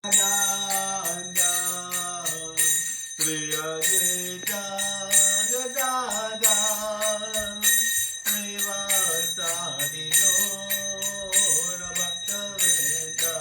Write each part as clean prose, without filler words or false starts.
Nanda, Priya Nitya Krishna, Srivastadi Gaura Bhakta Vrinda.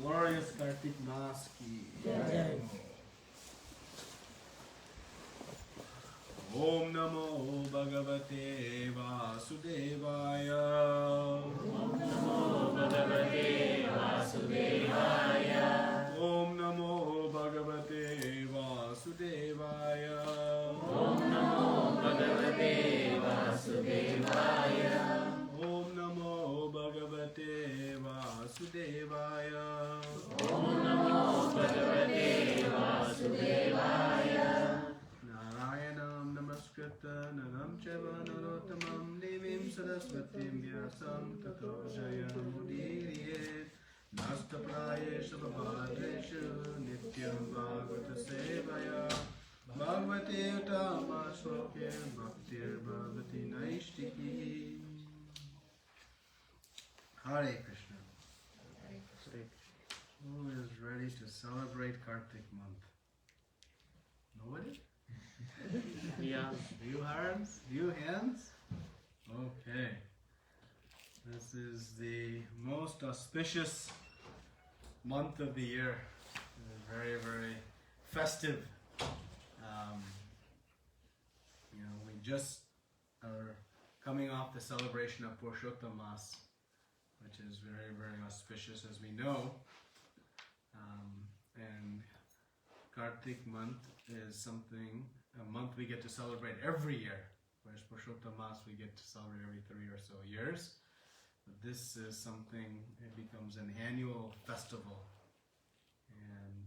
Glorious Kartik Mas ki. Om Namo Bhagavate Vasudevaya. Om Namo Bhagavate Vasudevaya. Om Namo Bhagavate Vasudevaya. Om Namo Bhagavate Vasudevaya. Om Namo Bhagavate Vasudevaya. Om Namo Bhagavate Vasudevaya. Narayanam Namaskritta Naram Chaiva Narottamam Devim Saraswatim Vyasam Tato Jayamudiriye Nastaprayesha Bhavadreshu Nityam Bhagavata Sevaya Bhagavate Uttama Shloke Bhaktir Bhavati Naishtiki. Hare Krishna. Who is ready to celebrate Kartik month? Nobody? Yeah. Few hands? Few hands? Okay. This is the most auspicious month of the year. Very, very festive. just are coming off the celebration of Purushottam Mas, which is very, very auspicious, as we know. And Kartik month is a month we get to celebrate every year, whereas Purushottam Mas we get to celebrate every 3 or so years. But this is something, it becomes an annual festival. And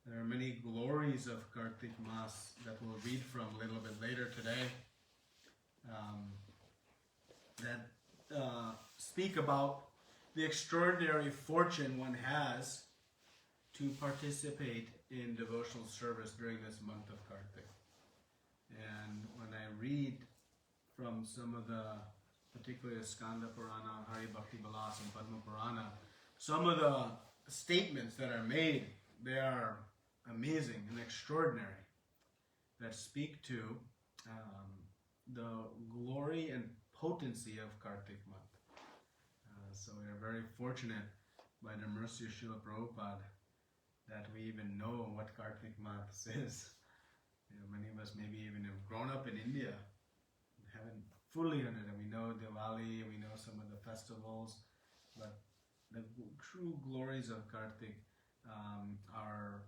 there are many glories of Kartik Mas that we'll read from a little bit later today, that speak about the extraordinary fortune one has to participate in devotional service during this month of Kartik. And when I read from some of the, particularly Skanda Purana, Hari Bhakti Vilas, and Padma Purana, some of the statements that are made, they are amazing and extraordinary, that speak to the glory and potency of Kartik month. So we are very fortunate by the mercy of Srila Prabhupada that we even know what Kartik month is. Many of us maybe even have grown up in India and haven't fully understood it. We know Diwali, we know some of the festivals, but the true glories of Kartik are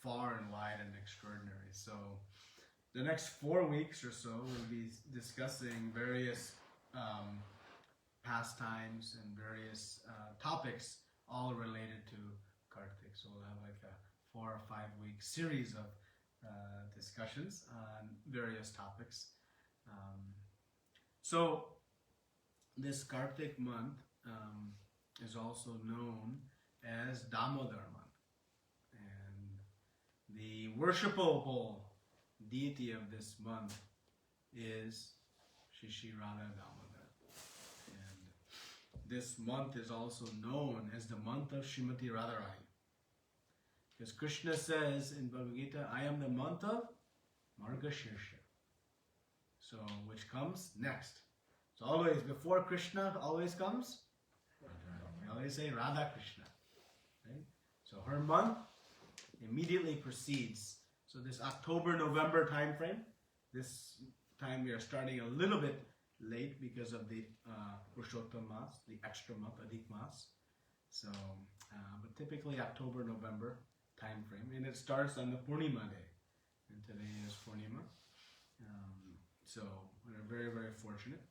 far and wide and extraordinary. So the next 4 weeks or so we'll be discussing various pastimes and various topics all related to Kartik. So we'll have like a 4 or 5 week series of discussions on various topics. So this Kartik month is also known as Damodar month, and the worshipable deity of this month is Shri Radha Damodar. And this month is also known as the month of Srimati Radharani, because Krishna says in Bhagavad Gita, I am the month of Margashirsha, so which comes next. So always before Krishna always comes, we always say Radha Krishna, right? So her month immediately precedes. So this October-November time frame, this time we are starting a little bit late because of the Purushottam Mas, the extra month, Adhik Mas. So, but typically October-November time frame, and it starts on the Purnima day, and today is Purnima. So we're very, very fortunate.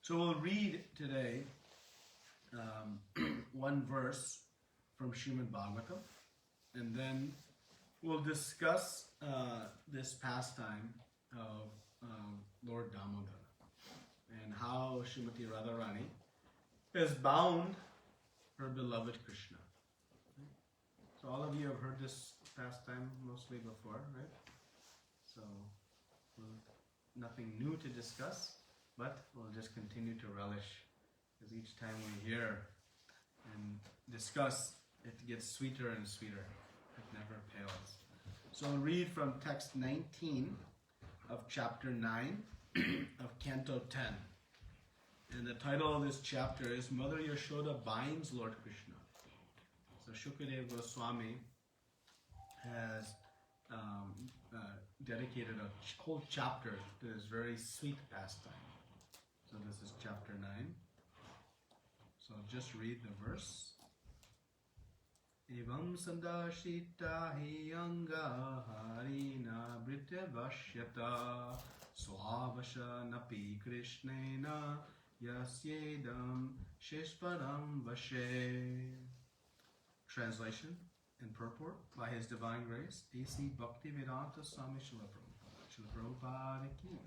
So we'll read today one verse from Srimad Bhagavatam, and then we'll discuss this pastime of Lord Damodar and how Srimati Radharani has bound her beloved Krishna. So all of you have heard this pastime mostly before, right? So nothing new to discuss, but we'll just continue to relish, because each time we hear and discuss, it gets sweeter and sweeter. It never pales. So I'll read from text 19 of chapter 9 of Canto 10. And the title of this chapter is Mother Yashoda Binds Lord Krishna. So Shukadeva Goswami has dedicated a whole chapter to this very sweet pastime. So this is chapter 9. So I'll just read the verse. Evam sandashita hi anga harina britya vashyata swavasha napi krishnena yasyedam sheshparam vashe. Translation and purport by His Divine Grace, A.C. Bhaktivedanta Swami Srila Prabhupada. Srila Prabhupada ki.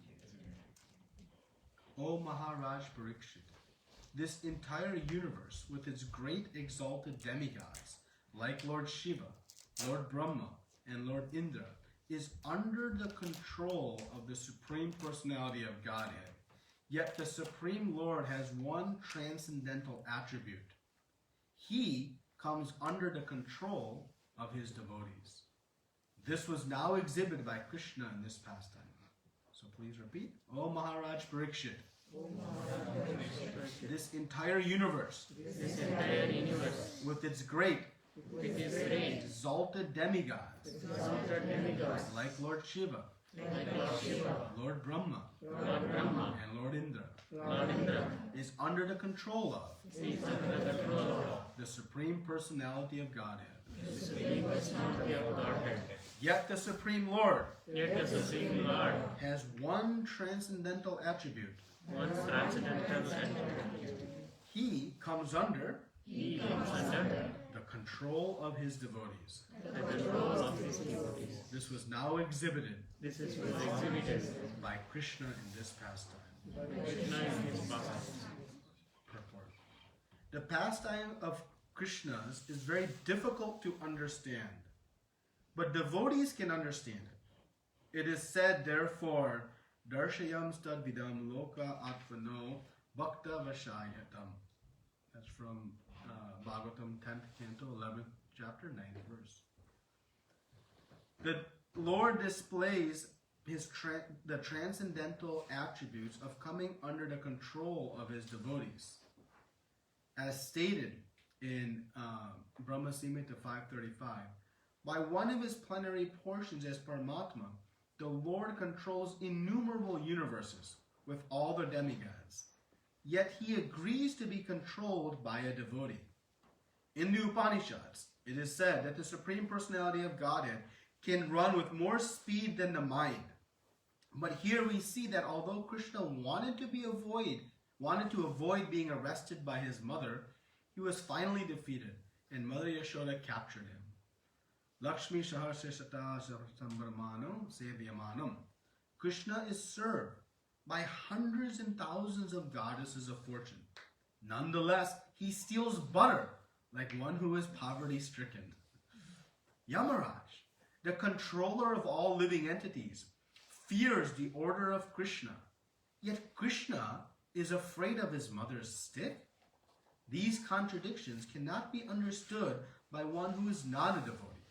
O Maharaj Parikshit, this entire universe with its great exalted demigods, like Lord Shiva, Lord Brahma, and Lord Indra, is under the control of the Supreme Personality of Godhead. Yet the Supreme Lord has one transcendental attribute. He comes under the control of His devotees. This was now exhibited by Krishna in this pastime. So please repeat. O Maharaj Parikshit, this entire universe, with its great exalted demigods, like Lord Shiva, like Lord Shiva, Lord Brahma, Lord Brahma, and Lord Indra, Lord Indra, is under the control of is under the control of the Supreme Personality of Godhead. the Supreme Personality of Godhead. Yet the Supreme Lord Yet the Supreme Lord, has one transcendental attribute. one transcendental attribute. He comes under He comes under the control of his devotees. the control of his devotees. This was now exhibited This is exhibited by Krishna in this pastime. by Krishna in his past. Purport. The pastime of Krishna's is very difficult to understand, but devotees can understand it. It is said, therefore, Darshayam stad vidam loka atvano bhakta vashayatam. That's from Bhagavatam 10th canto, 11th chapter, 9th verse. The Lord displays the transcendental attributes of coming under the control of his devotees. As stated in Brahma Samhita 535, by one of his plenary portions as Paramatma, the Lord controls innumerable universes with all their demigods. Yet he agrees to be controlled by a devotee. In the Upanishads, it is said that the Supreme Personality of Godhead can run with more speed than the mind. But here we see that although Krishna wanted to avoid being arrested by his mother, he was finally defeated, and Mother Yashoda captured him. Lakshmi Sahasrasata Sambramanam Sevyamanam. Krishna is served by hundreds and thousands of goddesses of fortune. Nonetheless, he steals butter like one who is poverty-stricken. Yamaraj, the controller of all living entities, fears the order of Krishna. Yet Krishna is afraid of his mother's stick. These contradictions cannot be understood by one who is not a devotee.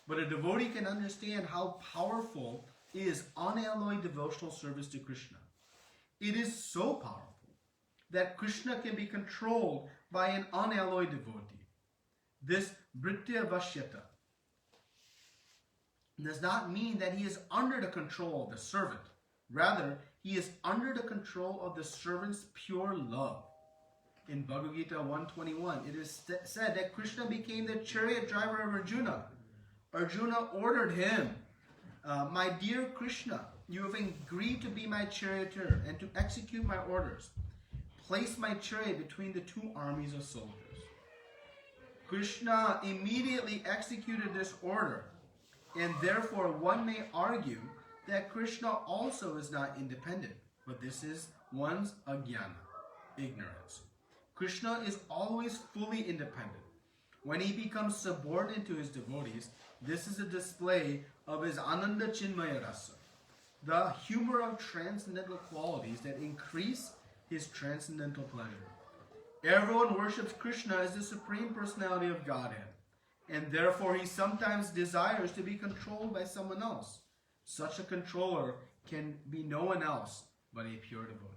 But a devotee can understand how powerful is unalloyed devotional service to Krishna. It is so powerful that Krishna can be controlled by an unalloyed devotee. This Britya Vashyata does not mean that he is under the control of the servant. Rather, he is under the control of the servant's pure love. In Bhagavad Gita 121, it is said that Krishna became the chariot driver of Arjuna. Arjuna ordered him, my dear Krishna, you have agreed to be my charioteer and to execute my orders. Place my chariot between the two armies of soldiers. Krishna immediately executed this order, and therefore one may argue that Krishna also is not independent, but this is one's ajnana, ignorance. Krishna is always fully independent. When he becomes subordinate to his devotees, this is a display of his Ananda Chinmaya Rasa, the humor of transcendental qualities that increase his transcendental pleasure. Everyone worships Krishna as the Supreme Personality of Godhead, and therefore he sometimes desires to be controlled by someone else. Such a controller can be no one else but a pure devotee.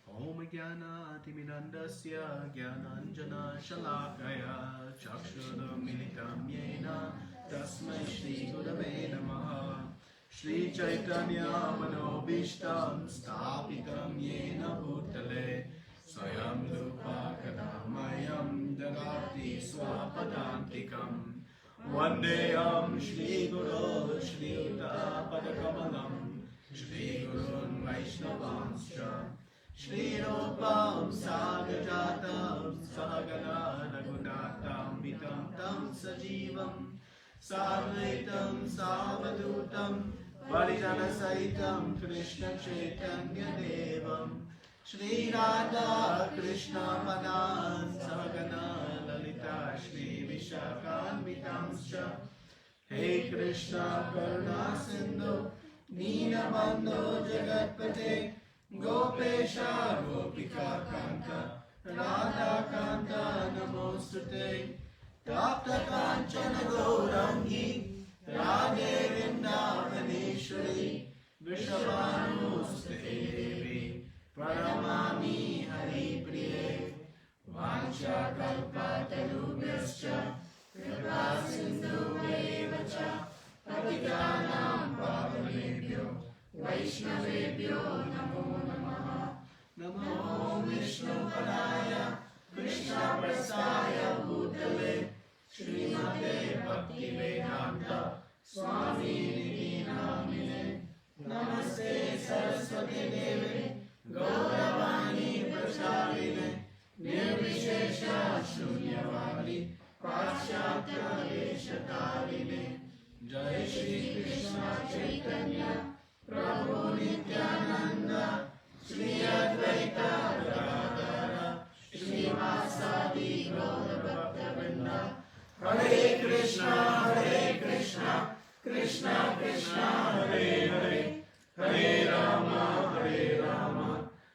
Om Jnana Timidandasya Jnananjana Shalakaya Chakshura Militam Yena Tasmai Shri Gurave Namaha Shri Chaitanya Manobishtam Stapitam Yena Bhutale Swayam Rupa Kadamayam Dagati Swapadantikam Vandeyam Shri Guru Shri Uta Padakamalam Shri Gurun Vaishnavanscha Shri Rupam Sagajatam Sahagana Ragunatam Vitam Tam Sajivam Sadvaitam Savadutam Varijana Saitam Krishna Chaitanya Devam Shri Radha Krishna Madan Sahagana Lalita Shri Vishakhan Vitamscha Hey Krishna Karuna Sindhu Deenabandhu Jagatpate Gopesha Gopika Kanta Radha Kanta Namostute Tapta Kanchana Gaurangi Radhe Vrindavaneshwari Vrishabhanuste Devi Paramami Hari Priye Vancha Kalpatarubhyascha Kripa Sindhu Devacha Patitanam Pavane Vaishnavebhyo namo namaha. Namo Vishnu Padaya Krishna Prasaya Bhutale Srimate Bhakti Vedanta Swami Niti Namine. Namaste Saraswati Deve Gauravani Pracharine Nirvishesha Shunyavadi Paschatya Veshakarine. Jai Shri Krishna Chaitanya Prabhu Nityananda Shri Advaita Gadadhara Srivasadi Gaura Bhakta-vrinda. Hare Krishna, Krishna Krishna, Hare Hare, Hare Rama,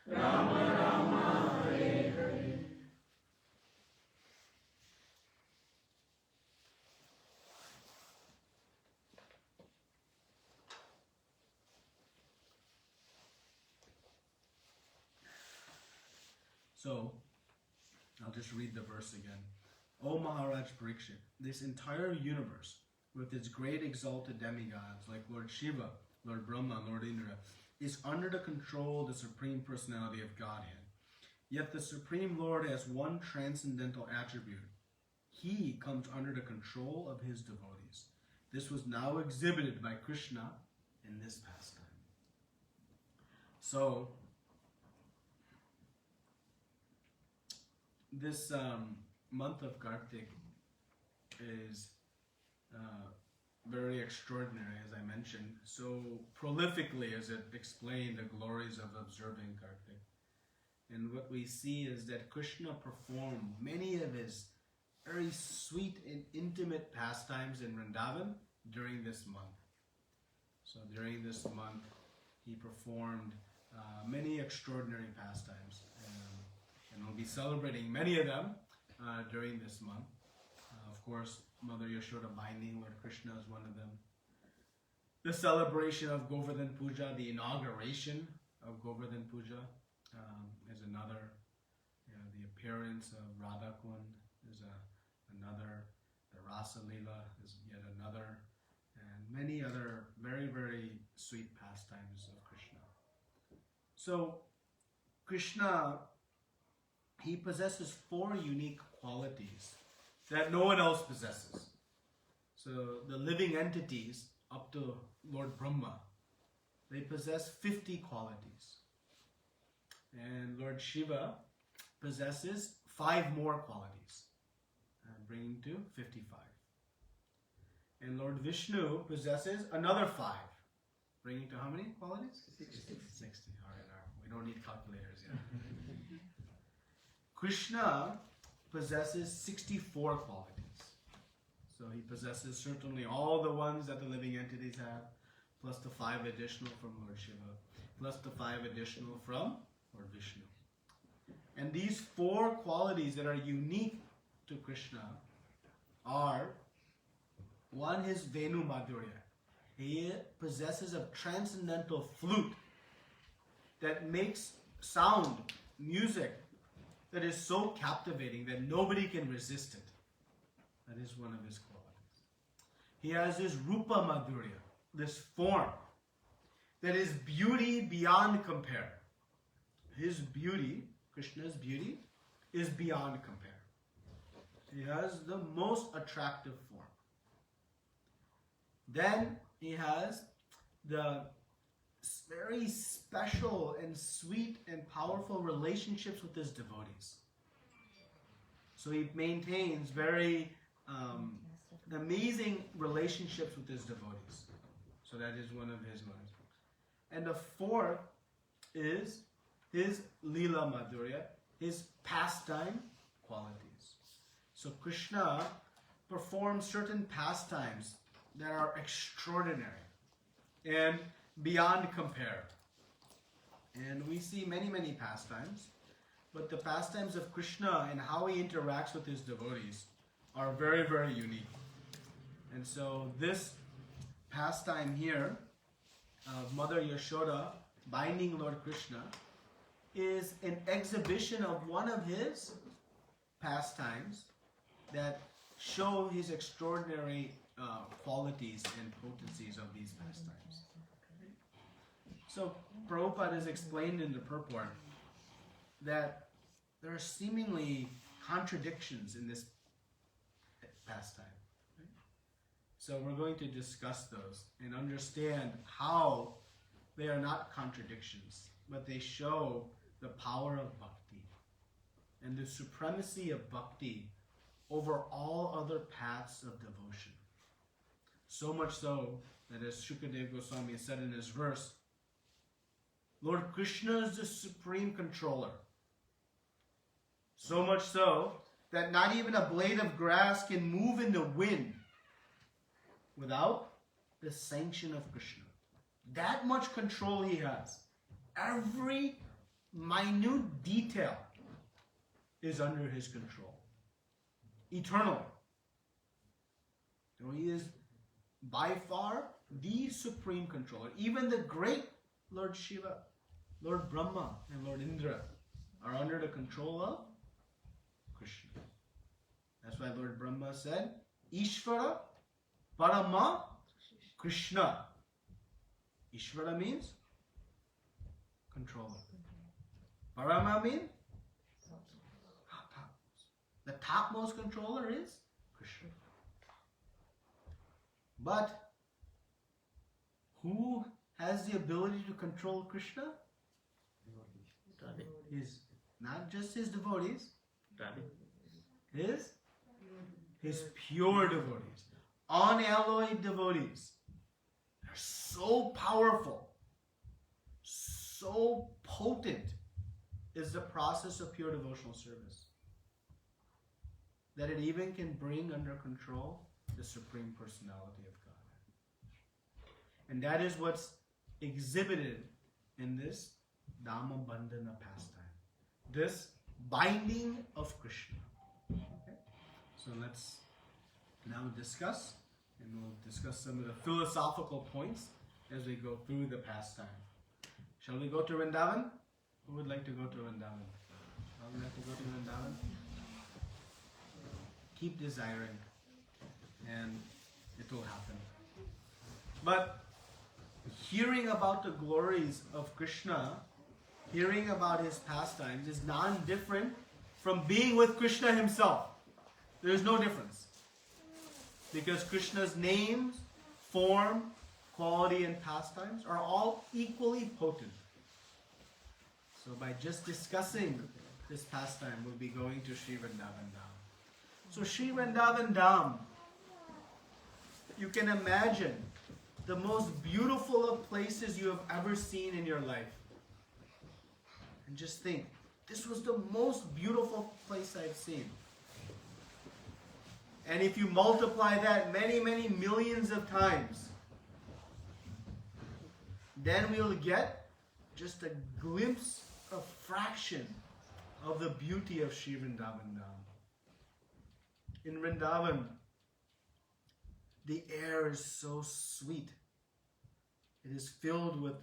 Rama Rama, Hare Hare. So, I'll just read the verse again. O Maharaj Parikshit, this entire universe, with its great exalted demigods like Lord Shiva, Lord Brahma, Lord Indra, is under the control of the Supreme Personality of Godhead. Yet the Supreme Lord has one transcendental attribute. He comes under the control of his devotees. This was now exhibited by Krishna in this pastime. So, this month of Kartik is very extraordinary, as I mentioned. So prolifically as it explained the glories of observing Kartik. And what we see is that Krishna performed many of his very sweet and intimate pastimes in Vrindavan during this month. So during this month, he performed many extraordinary pastimes. And we'll be celebrating many of them during this month. Of course, Mother Yashoda binding Lord Krishna is one of them. The celebration of Govardhan Puja, the inauguration of Govardhan Puja is another. The appearance of Radha Kund is another. The Rasa Lila is yet another. And many other very, very sweet pastimes of Krishna. So, Krishna, he possesses 4 unique qualities that no one else possesses. So the living entities up to Lord Brahma, they possess 50 qualities. And Lord Shiva possesses 5 more qualities, bringing to 55. And Lord Vishnu possesses another 5, bringing to how many qualities? 60. All right. We don't need calculators yet. Krishna possesses 64 qualities. So he possesses certainly all the ones that the living entities have, plus the 5 additional from Lord Shiva, plus the 5 additional from Lord Vishnu. And these 4 qualities that are unique to Krishna are, one, his Venu Madhurya. He possesses a transcendental flute that makes sound, music, that is so captivating that nobody can resist it. That is one of his qualities. He has his Rupa Madhurya, this form, that is beauty beyond compare. His beauty, Krishna's beauty, is beyond compare. He has the most attractive form. Then he has the very special and sweet and powerful relationships with his devotees. So he maintains very amazing relationships with his devotees. So that is one of his motives. And the 4th is his Leela Madhurya, his pastime qualities. So Krishna performs certain pastimes that are extraordinary and beyond compare. And we see many, many pastimes, but the pastimes of Krishna and how he interacts with his devotees are very, very unique. And so this pastime here of Mother Yashoda binding Lord Krishna is an exhibition of one of his pastimes that show his extraordinary qualities and potencies of these pastimes. So Prabhupada has explained in the purport that there are seemingly contradictions in this pastime. Right? So we're going to discuss those and understand how they are not contradictions, but they show the power of bhakti and the supremacy of bhakti over all other paths of devotion. So much so that, as Shukadeva Goswami said in his verse, Lord Krishna is the supreme controller. So much so that not even a blade of grass can move in the wind without the sanction of Krishna. That much control he has. Every minute detail is under his control. Eternally. So he is by far the supreme controller. Even the great Lord Shiva, Lord Brahma, and Lord Indra are under the control of Krishna. That's why Lord Brahma said, Ishvara Parama Krishna. Ishvara means controller. Parama means topmost. The topmost controller is Krishna. But who has the ability to control Krishna? His, not just his devotees, his pure devotees, unalloyed devotees. They're so powerful, so potent is the process of pure devotional service that it even can bring under control the Supreme Personality of God. And that is what's exhibited in this Dhamma Bandhana pastime. This binding of Krishna. Okay? So let's now discuss, and we'll discuss some of the philosophical points as we go through the pastime. Shall we go to Vrindavan? Who would like to go to Vrindavan? I would like to go to Vrindavan. Keep desiring, and it will happen. But hearing about the glories of Krishna, hearing about his pastimes is non-different from being with Krishna himself. There is no difference. Because Krishna's names, form, quality, and pastimes are all equally potent. So by just discussing this pastime, we'll be going to Sri Vrindavan Dham. So Sri Vrindavan Dham, you can imagine the most beautiful of places you have ever seen in your life. And just think, this was the most beautiful place I've seen. And if you multiply that many, many millions of times, then we'll get just a glimpse, a fraction of the beauty of Sri Vrindavan Dham. In Vrindavan, the air is so sweet. It is filled with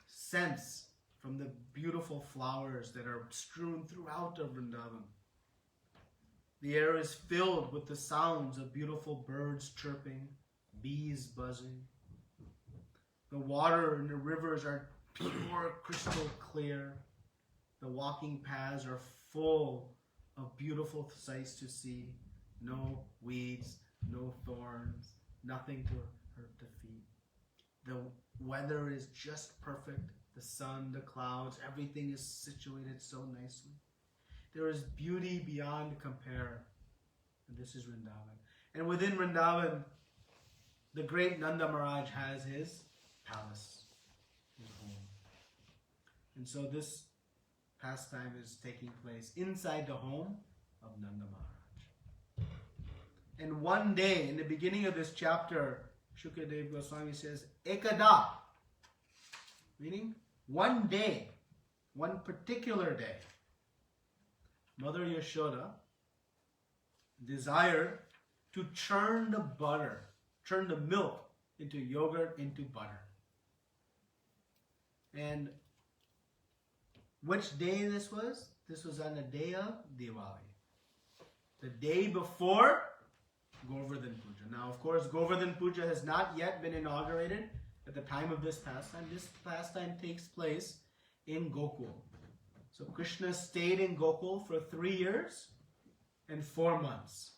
scents from the beautiful flowers that are strewn throughout the Vrindavan. The air is filled with the sounds of beautiful birds chirping, bees buzzing. The water in the rivers are pure, crystal clear. The walking paths are full of beautiful sights to see. No weeds, no thorns, nothing to hurt the feet. The weather is just perfect. The sun, the clouds, everything is situated so nicely. There is beauty beyond compare. And this is Vrindavan. And within Vrindavan, the great Nanda Maharaj has his palace, his home. And so this pastime is taking place inside the home of Nanda Maharaj. And one day, in the beginning of this chapter, Shukadeva Goswami says, Ekada, meaning one day, one particular day, Mother Yashoda desired to churn the milk into yogurt, into butter. And which day this was? This was on the day of Diwali. The day before Govardhan Puja. Now, of course, Govardhan Puja has not yet been inaugurated at the time of this pastime takes place in Gokul. So Krishna stayed in Gokul for 3 years and 4 months.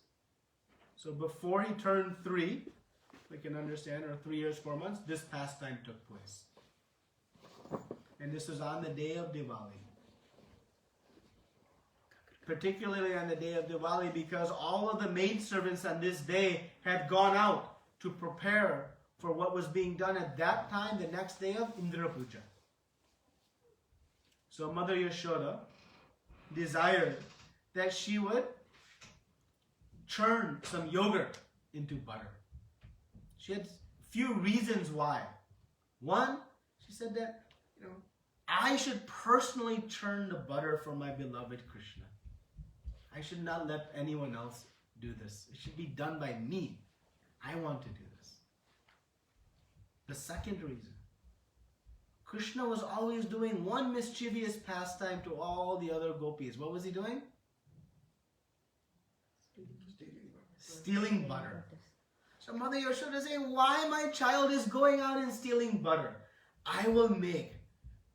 So before he turned 3, we can understand, or 3 years, 4 months, this pastime took place. And this was on the day of Diwali. Particularly on the day of Diwali, because all of the maidservants on this day had gone out to prepare for what was being done at that time, the next day of Indra Puja. So Mother Yashoda desired that she would churn some yogurt into butter. She had few reasons why. One, she said that, I should personally churn the butter for my beloved Krishna. I should not let anyone else do this. It should be done by me. I want to do this. The second reason, Krishna was always doing one mischievous pastime to all the other gopis. What was he doing? Stealing butter. So Mother Yashoda say, why my child is going out and stealing butter? I will make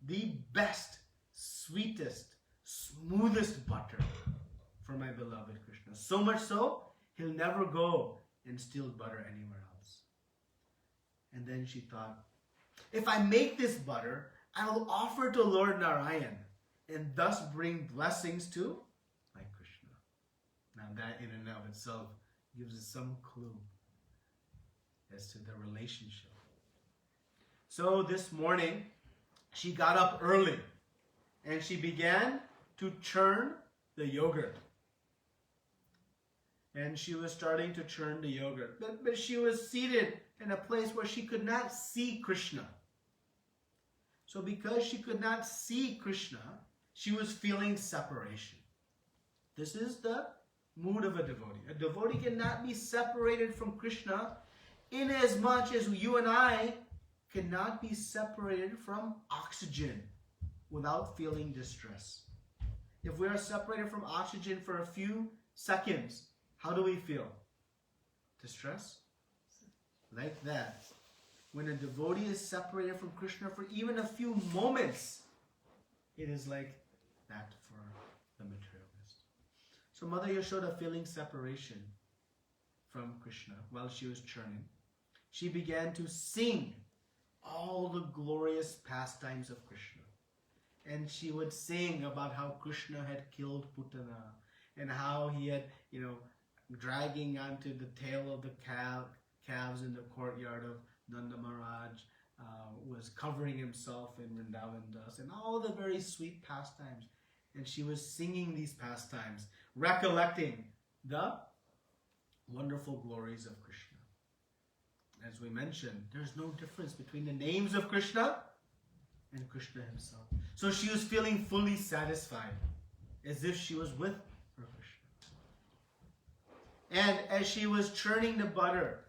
the best, sweetest, smoothest butter for my beloved Krishna. So much so, he'll never go and steal butter anywhere else. And then she thought, if I make this butter, I will offer to Lord Narayan and thus bring blessings to my Krishna. Now that in and of itself gives us some clue as to the relationship. So this morning, she got up early and she began to churn the yogurt. And she was starting to churn the yogurt. But she was seated in a place where she could not see Krishna. So because she could not see Krishna, she was feeling separation. This is the mood of a devotee. A devotee cannot be separated from Krishna in as much as you and I cannot be separated from oxygen without feeling distress. If we are separated from oxygen for a few seconds, how do we feel? Distress? Like that. When a devotee is separated from Krishna for even a few moments, it is like that for the materialist. So Mother Yashoda, feeling separation from Krishna while she was churning, she began to sing all the glorious pastimes of Krishna. And she would sing about how Krishna had killed Putana and how he had, dragging onto the tail of the calves in the courtyard of Nanda Maharaj, was covering himself in Vrindavan dust, and all the very sweet pastimes. And she was singing these pastimes, recollecting the wonderful glories of Krishna. As we mentioned, there's no difference between the names of Krishna and Krishna himself. So she was feeling fully satisfied, as if she was with her Krishna. And as she was churning the butter,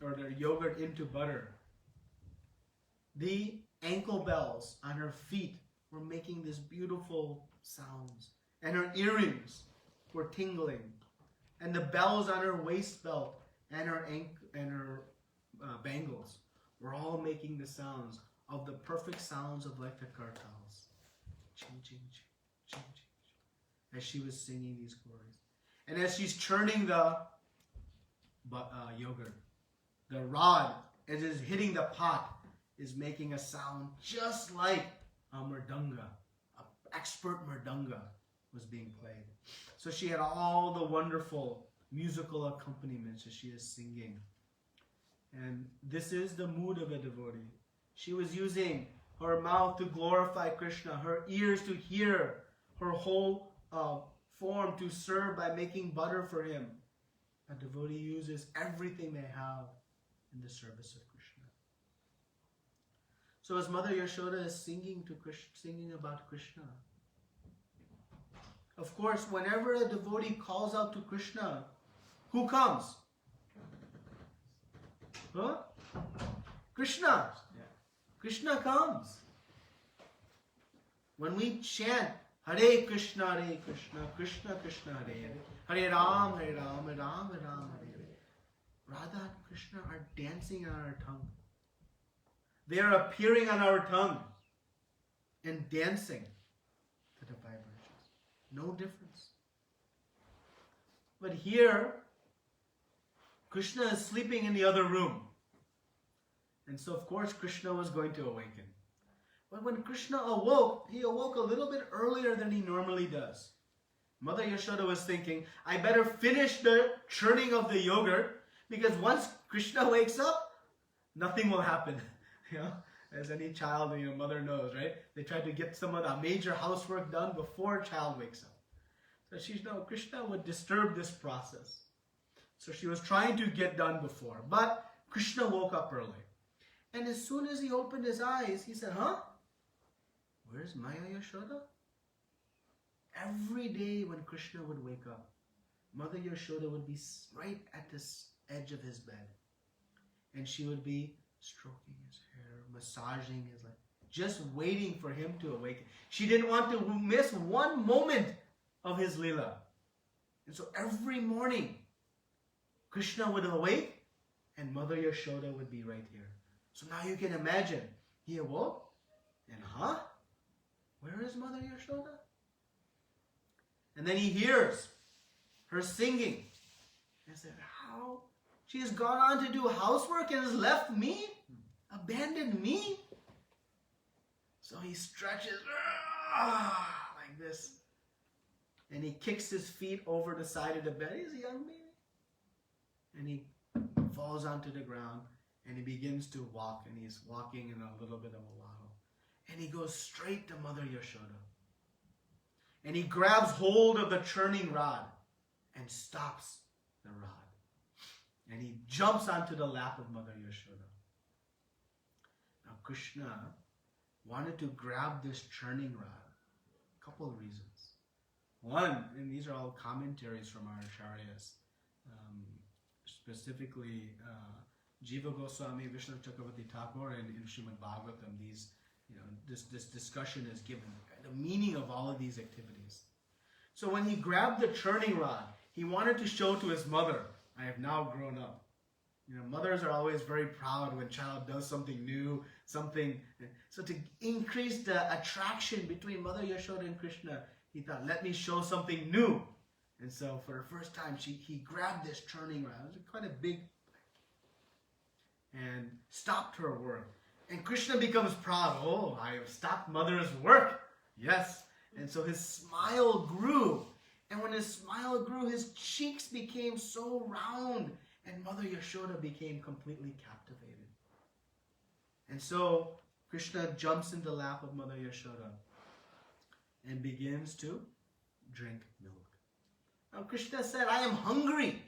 or the yogurt into butter, the ankle bells on her feet were making these beautiful sounds. And her earrings were tingling. And the bells on her waist belt and her bangles were all making the sounds of the perfect sounds of like the kartals. Ching, ching, ching, ching, ching, as she was singing these glories. And as she's churning the yogurt, the rod, as it's hitting the pot, is making a sound just like a mridanga. An expert mridanga was being played. So she had all the wonderful musical accompaniments as she is singing. And this is the mood of a devotee. She was using her mouth to glorify Krishna, her ears to hear, her whole form to serve by making butter for him. A devotee uses everything they have in the service of Krishna. So as Mother Yashoda is singing about Krishna, of course, whenever a devotee calls out to Krishna, who comes? Huh? Krishna. Yeah. Krishna comes. When we chant Hare Krishna, Krishna Krishna, Hare Hare, Hare Ram, Hare Ram, Ram Ram, Hare Hare, Radha and Krishna are dancing on our tongue. They are appearing on our tongue and dancing to the vibrations. No difference. But here, Krishna is sleeping in the other room. And so, of course, Krishna was going to awaken. But when Krishna awoke, he awoke a little bit earlier than he normally does. Mother Yashoda was thinking, I better finish the churning of the yogurt, because once Krishna wakes up, nothing will happen. As any child, mother knows, right? They try to get some of the major housework done before child wakes up. So she knows Krishna would disturb this process. So she was trying to get done before. But Krishna woke up early. And as soon as he opened his eyes, he said, where's Maya Yashoda? Every day when Krishna would wake up, Mother Yashoda would be right at the edge of his bed. And she would be stroking his hair, massaging his leg, just waiting for him to awaken. She didn't want to miss one moment of his Leela. And so every morning, Krishna would awake and Mother Yashoda would be right here. So now you can imagine, he awoke and where is Mother Yashoda? And then he hears her singing. And said, how? She has gone on to do housework and has left me? Abandoned me? So he stretches like this. And he kicks his feet over the side of the bed. He's a young baby. And he falls onto the ground and he begins to walk. And he's walking in a little bit of a waddle. And he goes straight to Mother Yashoda. And he grabs hold of the churning rod and stops the rod. And he jumps onto the lap of Mother Yashoda. Now Krishna wanted to grab this churning rod. A couple of reasons. One, and these are all commentaries from our acharyas, specifically Jiva Goswami, Vishnu Chakravarti Thakur, and in Srimad Bhagavatam, this discussion is given, the meaning of all of these activities. So when he grabbed the churning rod, he wanted to show to his mother, I have now grown up. Mothers are always very proud when child does something new, something. So to increase the attraction between Mother Yashoda and Krishna, he thought, let me show something new. And so for the first time, he grabbed this churning rod. It was quite a big, and stopped her work. And Krishna becomes proud. Oh, I have stopped mother's work. Yes. And so his smile grew. And when his smile grew, his cheeks became so round. And Mother Yashoda became completely captivated. And so Krishna jumps in the lap of Mother Yashoda and begins to drink milk. Now Krishna said, I am hungry.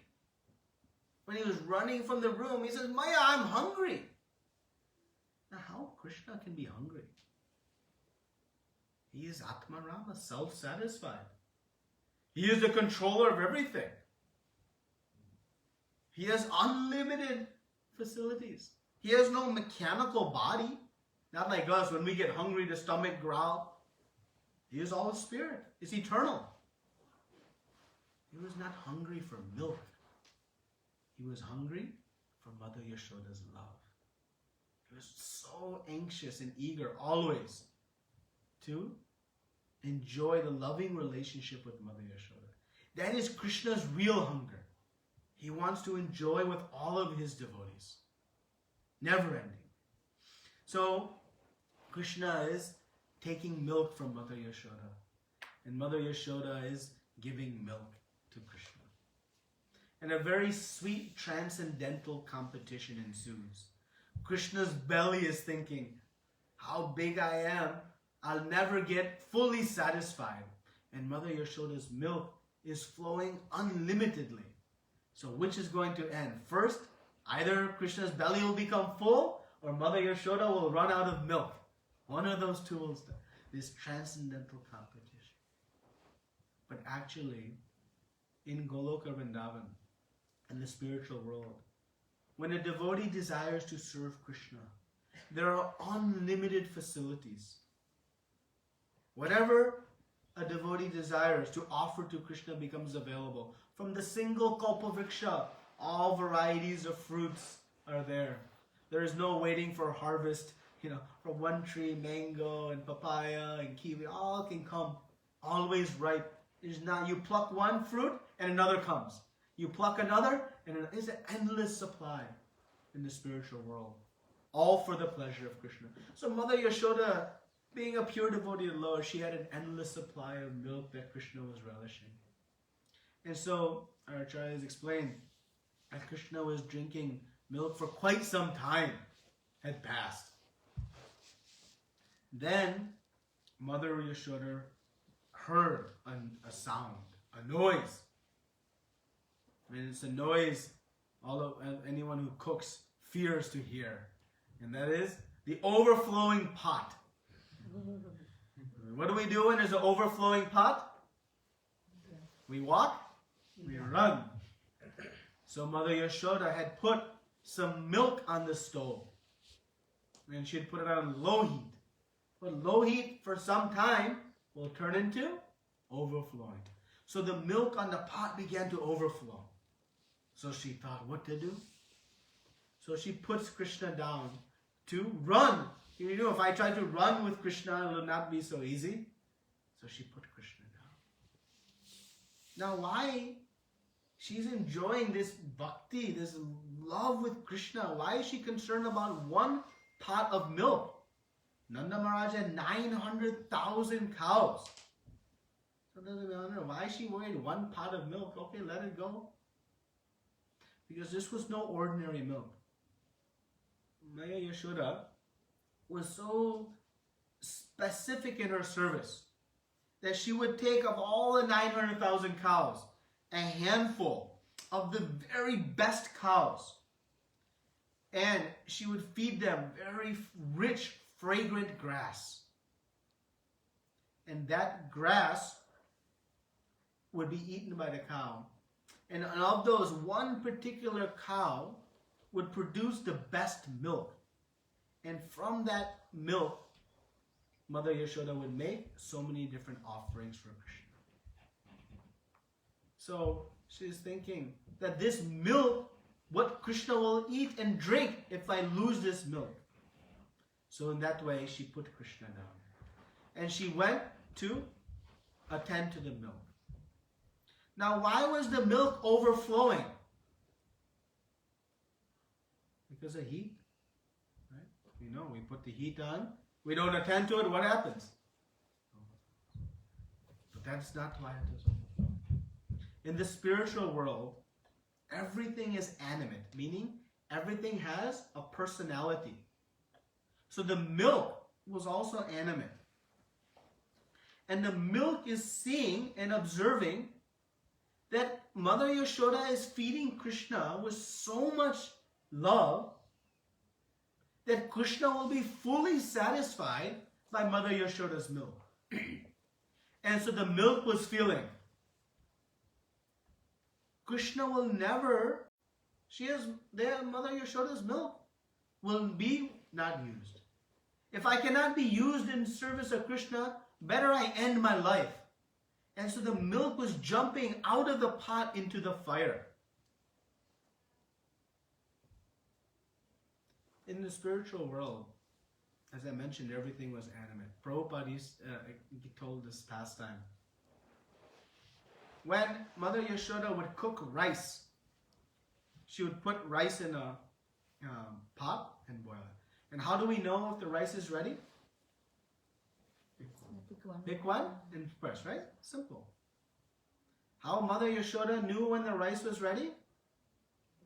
When he was running from the room, he says, Maya, I'm hungry. Now how Krishna can be hungry? He is Atma Rama, self-satisfied. He is the controller of everything. He has unlimited facilities. He has no mechanical body. Not like us, when we get hungry, the stomach growl. He is all spirit. It's eternal. He was not hungry for milk. He was hungry for Mother Yashoda's love. He was so anxious and eager always to enjoy the loving relationship with Mother Yashoda. That is Krishna's real hunger. He wants to enjoy with all of his devotees. Never ending. So Krishna is taking milk from Mother Yashoda. And Mother Yashoda is giving milk to Krishna. And a very sweet transcendental competition ensues. Krishna's belly is thinking, how big I am, I'll never get fully satisfied. And Mother Yashoda's milk is flowing unlimitedly. So which is going to end? First, either Krishna's belly will become full or Mother Yashoda will run out of milk. One of those two will start. This transcendental competition. But actually, in Goloka Vrindavan, in the spiritual world, when a devotee desires to serve Krishna, there are unlimited facilities. Whatever a devotee desires to offer to Krishna becomes available. From the single kalpavriksha, all varieties of fruits are there. There is no waiting for harvest. from one tree, mango and papaya and kiwi, all can come always ripe. There's not, you pluck one fruit and another comes. You pluck another and it's an endless supply in the spiritual world. All for the pleasure of Krishna. So Mother Yashoda, being a pure devotee of the Lord, she had an endless supply of milk that Krishna was relishing. And so our acharyas explained that Krishna was drinking milk for quite some time had passed. Then Mother Yashoda heard a sound, a noise. And it's a noise anyone who cooks fears to hear. And that is the overflowing pot. What do we do when there's an overflowing pot? We walk, we run. So Mother Yashoda had put some milk on the stove. And she had put it on low heat. But low heat for some time will turn into overflowing. So the milk on the pot began to overflow. So she thought what to do. So she puts Krishna down to run. If I try to run with Krishna, it will not be so easy. So she put Krishna down. Now why? She's enjoying this bhakti, this love with Krishna. Why is she concerned about one pot of milk? Nanda Maharaj had 900,000 cows. So why is she worried one pot of milk? Okay, let it go. Because this was no ordinary milk. Maya Yashoda was so specific in her service that she would take of all the 900,000 cows, a handful of the very best cows, and she would feed them very rich, fragrant grass. And that grass would be eaten by the cow. And of those, one particular cow would produce the best milk. And from that milk, Mother Yashoda would make so many different offerings for Krishna. So she's thinking that this milk, what Krishna will eat and drink if I lose this milk. So in that way, she put Krishna down. And she went to attend to the milk. Now, why was the milk overflowing? Because of heat. Right? We put the heat on. We don't attend to it. What happens? But that's not why it is. In the spiritual world, everything is animate, meaning everything has a personality. So the milk was also animate. And the milk is seeing and observing that Mother Yashoda is feeding Krishna with so much love that Krishna will be fully satisfied by Mother Yashoda's milk. And so the milk was feeling, Krishna will never, Mother Yashoda's milk will be not used. If I cannot be used in service of Krishna, better I end my life. And so the milk was jumping out of the pot into the fire. In the spiritual world, as I mentioned, everything was animate. Prabhupada told this pastime. When Mother Yashoda would cook rice, she would put rice in a pot and boil it. And how do we know if the rice is ready? Pick one and press, right? Simple. How Mother Yashoda knew when the rice was ready?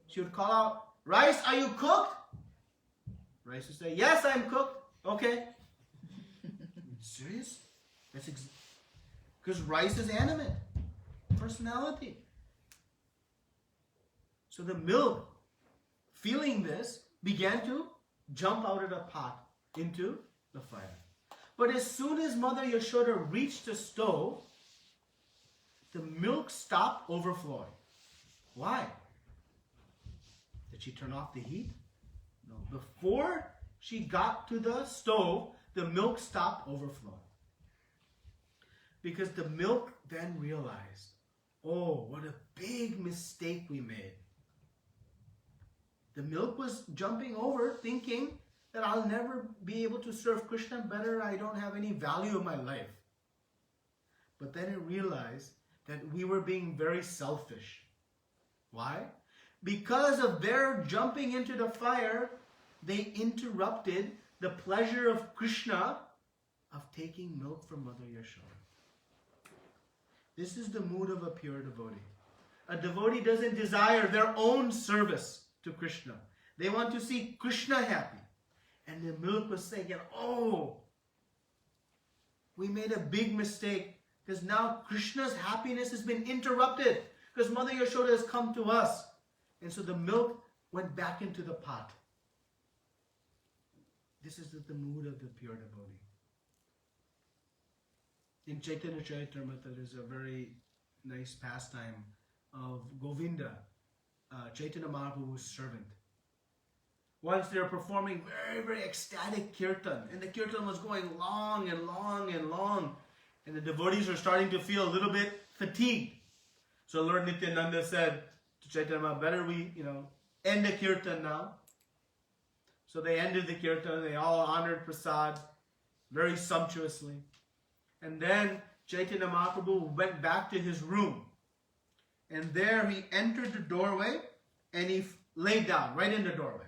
She would call out, "Rice, are you cooked?" Rice would say, "Yes, I'm cooked." Okay. Serious? Because rice is animate. Personality. So the milk, feeling this, began to jump out of the pot into the fire. But as soon as Mother Yashoda reached the stove, the milk stopped overflowing. Why? Did she turn off the heat? No. Before she got to the stove, the milk stopped overflowing. Because the milk then realized, oh, what a big mistake we made. The milk was jumping over thinking that I'll never be able to serve Krishna better. I don't have any value in my life. But then it realized that we were being very selfish. Why? Because of their jumping into the fire, they interrupted the pleasure of Krishna of taking milk from Mother Yashoda. This is the mood of a pure devotee. A devotee doesn't desire their own service to Krishna. They want to see Krishna happy. And the milk was thinking, oh, we made a big mistake because now Krishna's happiness has been interrupted because Mother Yashoda has come to us. And so the milk went back into the pot. This is the mood of the pure devotee. In Chaitanya Charitamrita, there's a very nice pastime of Govinda, Chaitanya Mahaprabhu's servant. Once they were performing very, very ecstatic kirtan, and the kirtan was going long and long and long, and the devotees were starting to feel a little bit fatigued. So Lord Nityananda said to Chaitanya Mahaprabhu, better we, end the kirtan now. So they ended the kirtan, they all honored prasad very sumptuously. And then Chaitanya Mahaprabhu went back to his room. And there he entered the doorway and he laid down right in the doorway.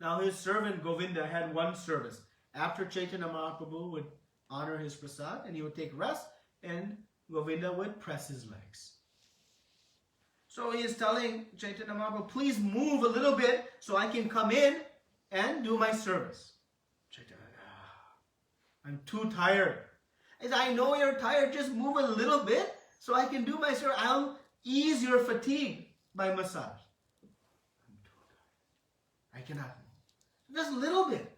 Now his servant Govinda had one service. After Chaitanya Mahaprabhu would honor his prasad and he would take rest, and Govinda would press his legs. So he is telling Chaitanya Mahaprabhu, please move a little bit so I can come in and do my service. Chaitanya, I'm too tired. He said, I know you're tired, just move a little bit so I can do my service. I'll ease your fatigue by massage. I'm too tired. I cannot move. Just a little bit.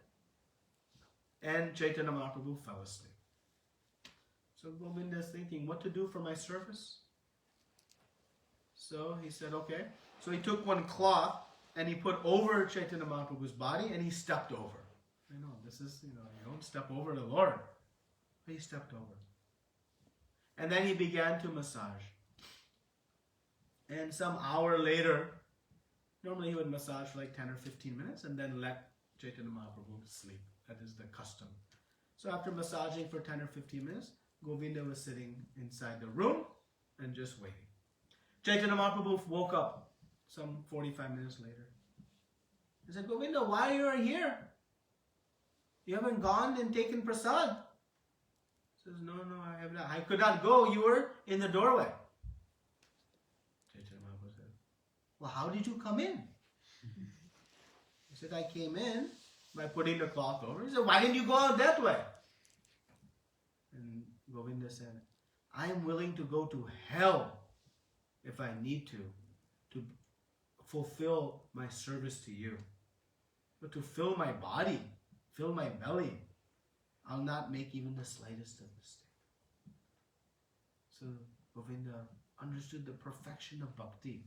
And Chaitanya Mahaprabhu fell asleep. So Govinda is thinking, what to do for my service? So he said, okay. So he took one cloth and he put over Chaitanya Mahaprabhu's body and he stepped over. I know, this is, you don't step over the Lord. But he stepped over. And then he began to massage. And some hour later, normally he would massage for like 10 or 15 minutes and then let Chaitanya Mahaprabhu sleep. That is the custom. So after massaging for 10 or 15 minutes, Govinda was sitting inside the room and just waiting. Chaitanya Mahaprabhu woke up some 45 minutes later. He said, Govinda, why you are here? You haven't gone and taken prasad. He says, no, I have not. I could not go. You were in the doorway. Chaitanya Mahaprabhu said, well, how did you come in? He said, I came in by putting the cloth over. He said, why didn't you go out that way? And Govinda said, I am willing to go to hell if I need to fulfill my service to you. But to fill my body, fill my belly, I'll not make even the slightest of mistake. So Govinda understood the perfection of bhakti.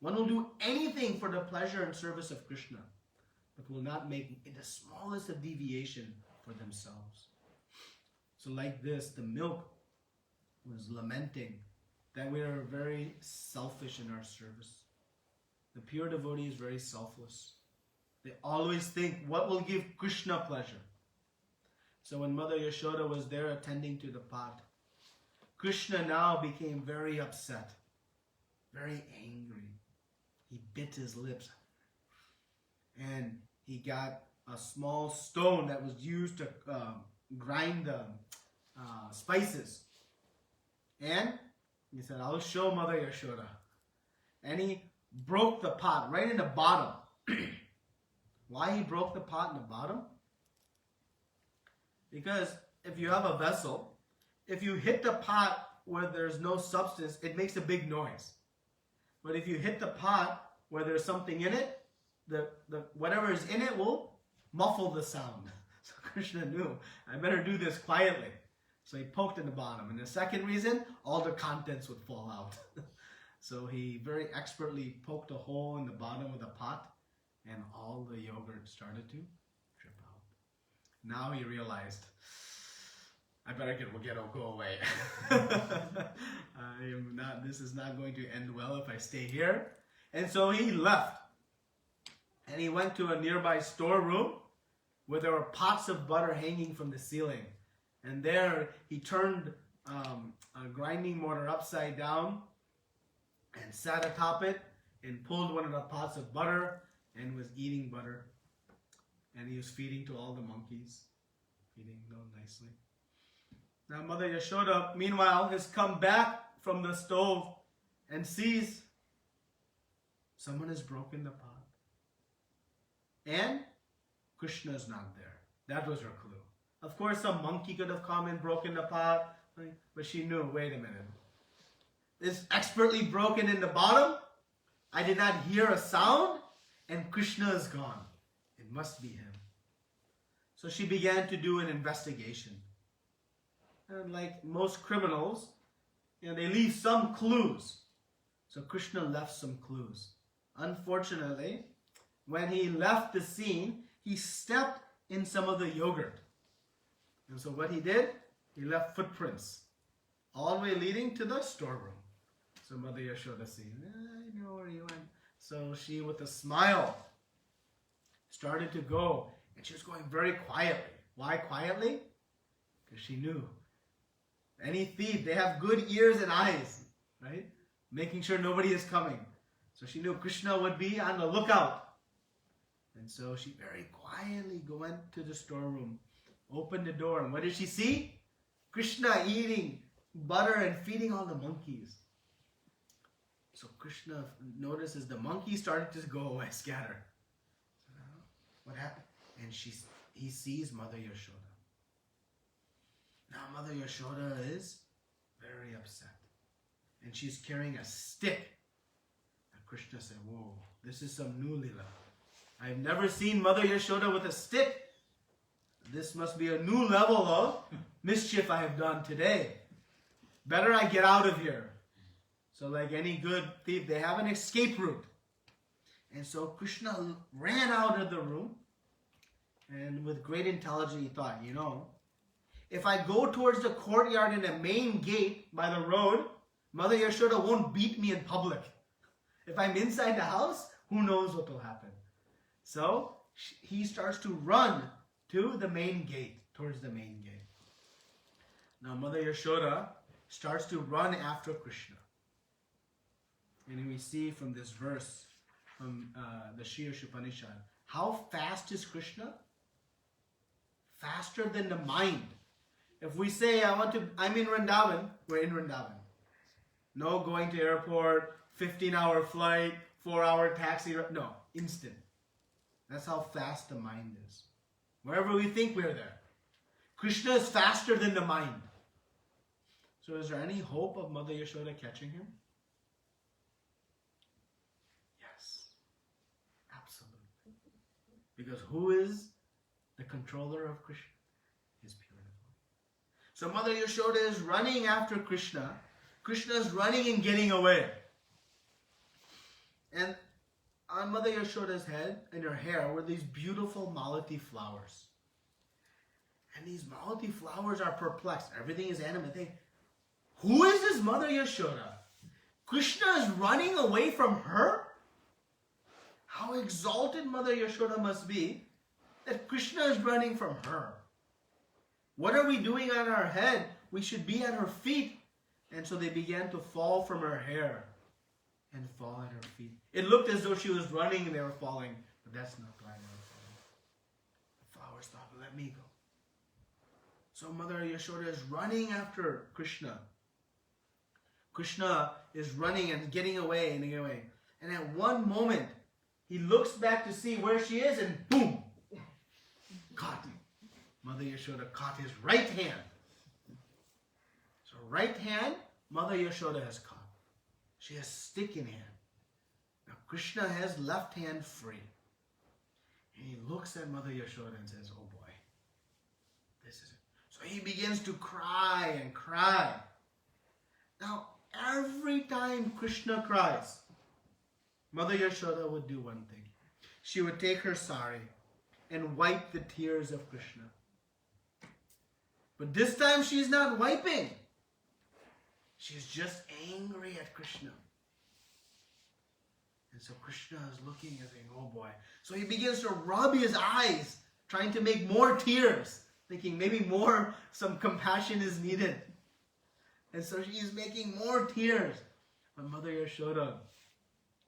One will do anything for the pleasure and service of Krishna, but will not make the smallest of deviation for themselves. So like this, the milk was lamenting that we are very selfish in our service. The pure devotee is very selfless. They always think, what will give Krishna pleasure? So when Mother Yashoda was there attending to the pot, Krishna now became very upset, very angry. He bit his lips. And he got a small stone that was used to grind the spices. And he said, I'll show Mother Yashoda. And he broke the pot right in the bottom. Why he broke the pot in the bottom? Because if you have a vessel, if you hit the pot where there's no substance, it makes a big noise. But if you hit the pot where there's something in it, the whatever is in it will muffle the sound. So Krishna knew, I better do this quietly. So he poked in the bottom. And the second reason, all the contents would fall out. So he very expertly poked a hole in the bottom of the pot, and all the yogurt started to drip out. Now he realized, I better go away. This is not going to end well if I stay here. And so he left. And he went to a nearby storeroom where there were pots of butter hanging from the ceiling. And there he turned a grinding mortar upside down and sat atop it and pulled one of the pots of butter and was eating butter. And he was feeding to all the monkeys. Feeding them nicely. Now Mother Yashoda, meanwhile, has come back from the stove and sees someone has broken the pot. And Krishna is not there. That was her clue. Of course, some monkey could have come and broken the pot, but she knew, wait a minute. It's expertly broken in the bottom. I did not hear a sound, and Krishna is gone. It must be him. So she began to do an investigation. And like most criminals, they leave some clues. So Krishna left some clues. Unfortunately, when he left the scene, he stepped in some of the yogurt. And so what he did, he left footprints all the way leading to the storeroom. So Mother Yashoda sees, I know where you went. So she, with a smile, started to go. And she was going very quietly. Why quietly? Because she knew. Any thief, they have good ears and eyes, right? Making sure nobody is coming. So she knew Krishna would be on the lookout. And so she very quietly went to the storeroom, opened the door, and what did she see? Krishna eating butter and feeding all the monkeys. So Krishna notices the monkeys started to go away, scatter. What happened? And he sees Mother Yashoda. Now Mother Yashoda is very upset. And she's carrying a stick. And Krishna said, whoa, this is some new Lila. I've never seen Mother Yashoda with a stick. This must be a new level of mischief I have done today. Better I get out of here. So like any good thief, they have an escape route. And so Krishna ran out of the room. And with great intelligence, he thought, if I go towards the courtyard in the main gate by the road, Mother Yashoda won't beat me in public. If I'm inside the house, who knows what will happen. So he starts to run to the main gate, towards the main gate. Now Mother Yashoda starts to run after Krishna. And we see from this verse, from the Shri Upanishad, how fast is Krishna? Faster than the mind. If we say, I'm in Vrindavan, we're in Vrindavan. No going to airport, 15-hour flight, 4-hour taxi. No, instant. That's how fast the mind is. Wherever we think we're there. Krishna is faster than the mind. So is there any hope of Mother Yashoda catching him? Yes. Absolutely. Because who is the controller of Krishna? His pure devotee. So Mother Yashoda is running after Krishna. Krishna is running and getting away. And on Mother Yashoda's head and her hair were these beautiful malati flowers. And these malati flowers are perplexed. Everything is animate. Who is this Mother Yashoda? Krishna is running away from her? How exalted Mother Yashoda must be that Krishna is running from her. What are we doing on our head? We should be at her feet. And so they began to fall from her hair and fall at her feet. It looked as though she was running and they were falling, but that's not why they were falling. The flowers thought, let me go. So Mother Yashoda is running after Krishna. Krishna is running and getting away and getting away. And at one moment, he looks back to see where she is and boom! Caught. Mother Yashoda caught his right hand. So right hand, Mother Yashoda has caught. She has stick in hand. Now Krishna has left hand free. And he looks at Mother Yashoda and says, oh boy, this is it. So he begins to cry and cry. Now every time Krishna cries, Mother Yashoda would do one thing. She would take her sari and wipe the tears of Krishna. But this time she's not wiping. She's just angry at Krishna. And so Krishna is looking and saying, oh boy. So he begins to rub his eyes, trying to make more tears, thinking maybe some compassion is needed. And so she's making more tears. But Mother Yashoda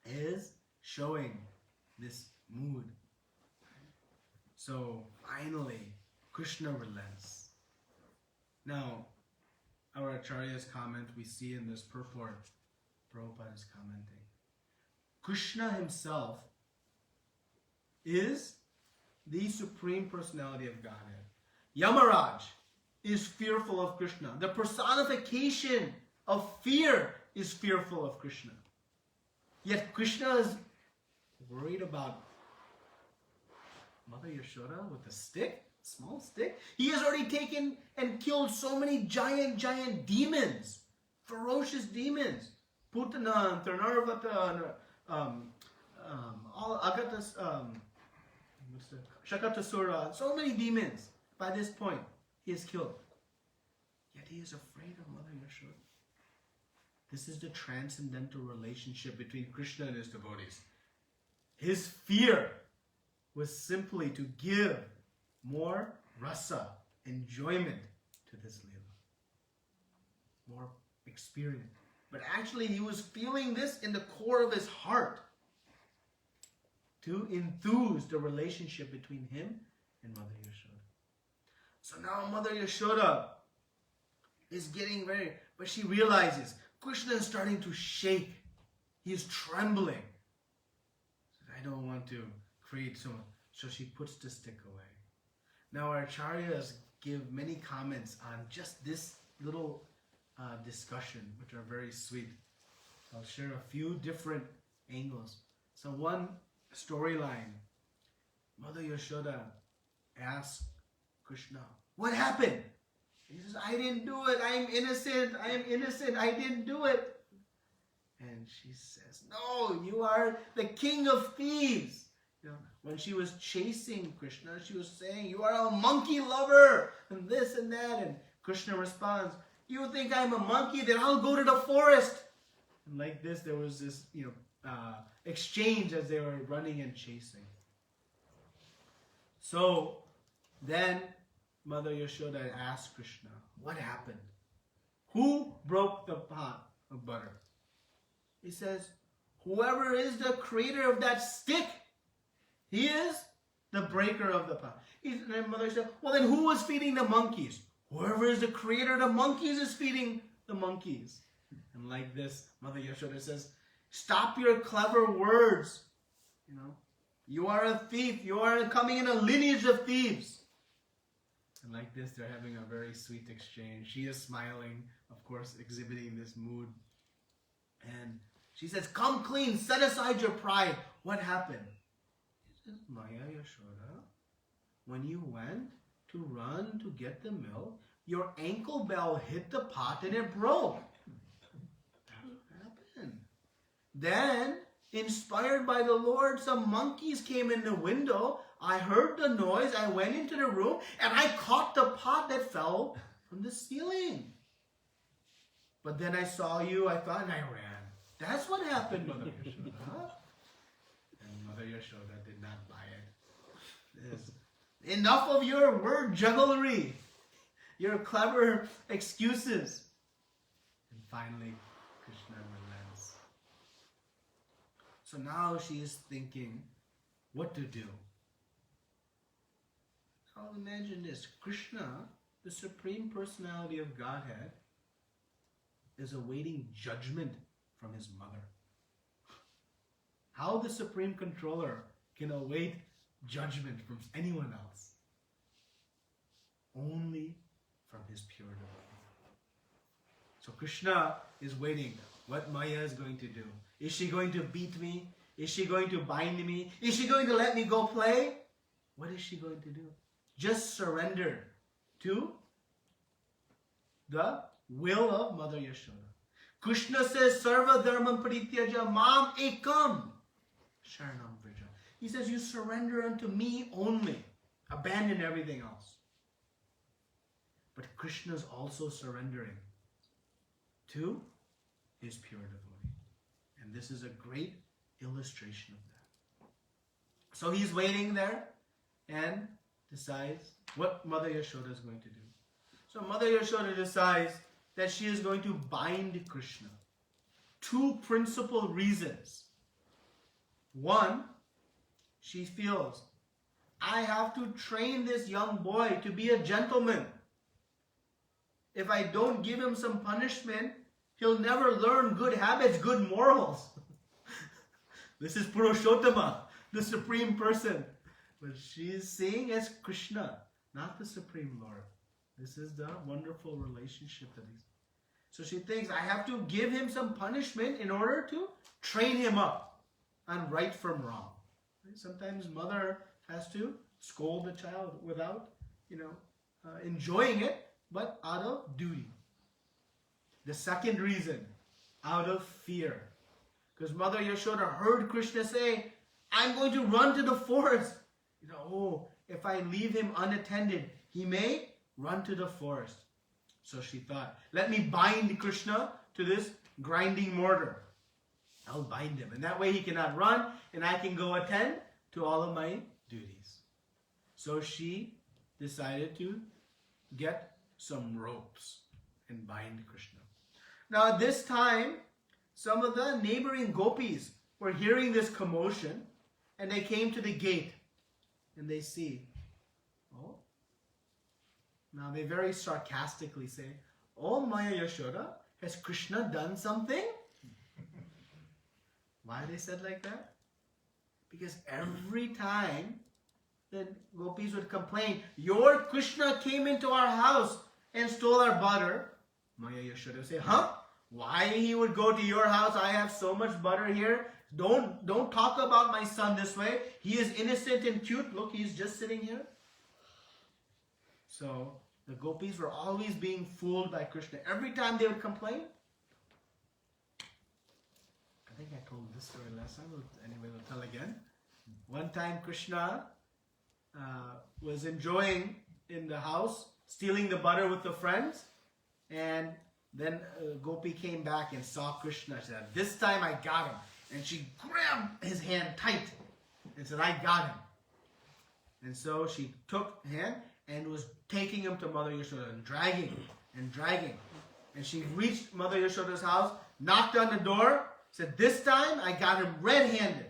is showing this mood. So finally, Krishna relents. Now, our Acharya's comment we see in this purport, Prabhupada is commenting. Krishna himself is the Supreme Personality of Godhead. Yamaraj is fearful of Krishna. The personification of fear is fearful of Krishna. Yet Krishna is worried about Mother Yashoda with a stick, small stick. He has already taken and killed so many giant demons, ferocious demons. Putana, Tarnarvata, all Agatas, Shakatasura, so many demons. By this point, he has killed. Yet he is afraid of Mother Yashoda. This is the transcendental relationship between Krishna and his devotees. His fear was simply to give more rasa, enjoyment to this Leela. More experience. But actually he was feeling this in the core of his heart to enthuse the relationship between him and Mother Yashoda. So now Mother Yashoda is getting very, but she realizes Krishna is starting to shake. He is trembling. I don't want to create so much. So she puts the stick away. Now our acharyas give many comments on just this little discussion, which are very sweet. I'll share a few different angles. So one storyline, Mother Yashoda asks Krishna, what happened? He says, I didn't do it. I am innocent. I didn't do it. And she says, no, you are the king of thieves. You know, when she was chasing Krishna, she was saying, you are a monkey lover, and this and that. And Krishna responds, you think I'm a monkey? Then I'll go to the forest. And like this, there was this, exchange as they were running and chasing. So then Mother Yashoda asked Krishna, what happened? Who broke the pot of butter? He says, whoever is the creator of that stick, he is the breaker of the pot. And Mother said, well then who was feeding the monkeys? Whoever is the creator of the monkeys is feeding the monkeys. And like this, Mother Yashoda says, stop your clever words. You are a thief. You are coming in a lineage of thieves. And like this, they're having a very sweet exchange. She is smiling, of course, exhibiting this mood. And she says, come clean, set aside your pride. What happened? He says, Maya Yashoda, when you went to run to get the milk, your ankle bell hit the pot and it broke. What happened? Then, inspired by the Lord, some monkeys came in the window. I heard the noise. I went into the room and I caught the pot that fell from the ceiling. But then I saw you, I thought, and I ran. That's what happened, Mother Yashoda. And Mother Yashoda did not buy it. Yes. Enough of your word jugglery, your clever excuses. And finally, Krishna relents. So now she is thinking what to do. So imagine this. Krishna, the Supreme Personality of Godhead, is awaiting judgment from his mother. How the Supreme Controller can await judgment from anyone else? Only from his pure devotee. So Krishna is waiting what Maya is going to do. Is she going to beat me? Is she going to bind me? Is she going to let me go play? What is she going to do? Just surrender to the will of Mother Yashoda. Krishna says, Sarva Dharmam Parityaja Mam Ekam Sharanam Vraja. He says, you surrender unto me only. Abandon everything else. But Krishna is also surrendering to his pure devotee. And this is a great illustration of that. So he's waiting there and decides what Mother Yashoda is going to do. So Mother Yashoda decides that she is going to bind Krishna. Two principal reasons. One, she feels, I have to train this young boy to be a gentleman. If I don't give him some punishment, he'll never learn good habits, good morals. This is Purushottama, the Supreme Person. But she is seeing as Krishna, not the Supreme Lord. This is the wonderful relationship that he's. So she thinks, I have to give him some punishment in order to train him up on right from wrong. Sometimes mother has to scold the child without, enjoying it, but out of duty. The second reason, out of fear. Because Mother Yashoda heard Krishna say, I'm going to run to the forest. If I leave him unattended, he may run to the forest. So she thought, let me bind Krishna to this grinding mortar. I'll bind him. And that way he cannot run and I can go attend to all of my duties. So she decided to get some ropes and bind Krishna. Now at this time, some of the neighboring gopis were hearing this commotion and they came to the gate and they see, now they very sarcastically say, oh Maya Yashoda, has Krishna done something? Why they said like that? Because every time the gopis would complain, your Krishna came into our house and stole our butter. Maya Yashoda would say, why he would go to your house? I have so much butter here. Don't talk about my son this way. He is innocent and cute. Look, he's just sitting here. So the gopis were always being fooled by Krishna. Every time they would complain. I think I told this story last time. Anyway, we'll tell again. One time Krishna was enjoying in the house, stealing the butter with the friends. And then Gopi came back and saw Krishna. She said, this time I got him. And she grabbed his hand tight and said, I got him. And so she took his hand and was taking him to Mother Yashoda and dragging. And she reached Mother Yashoda's house, knocked on the door, said, this time I got him red-handed.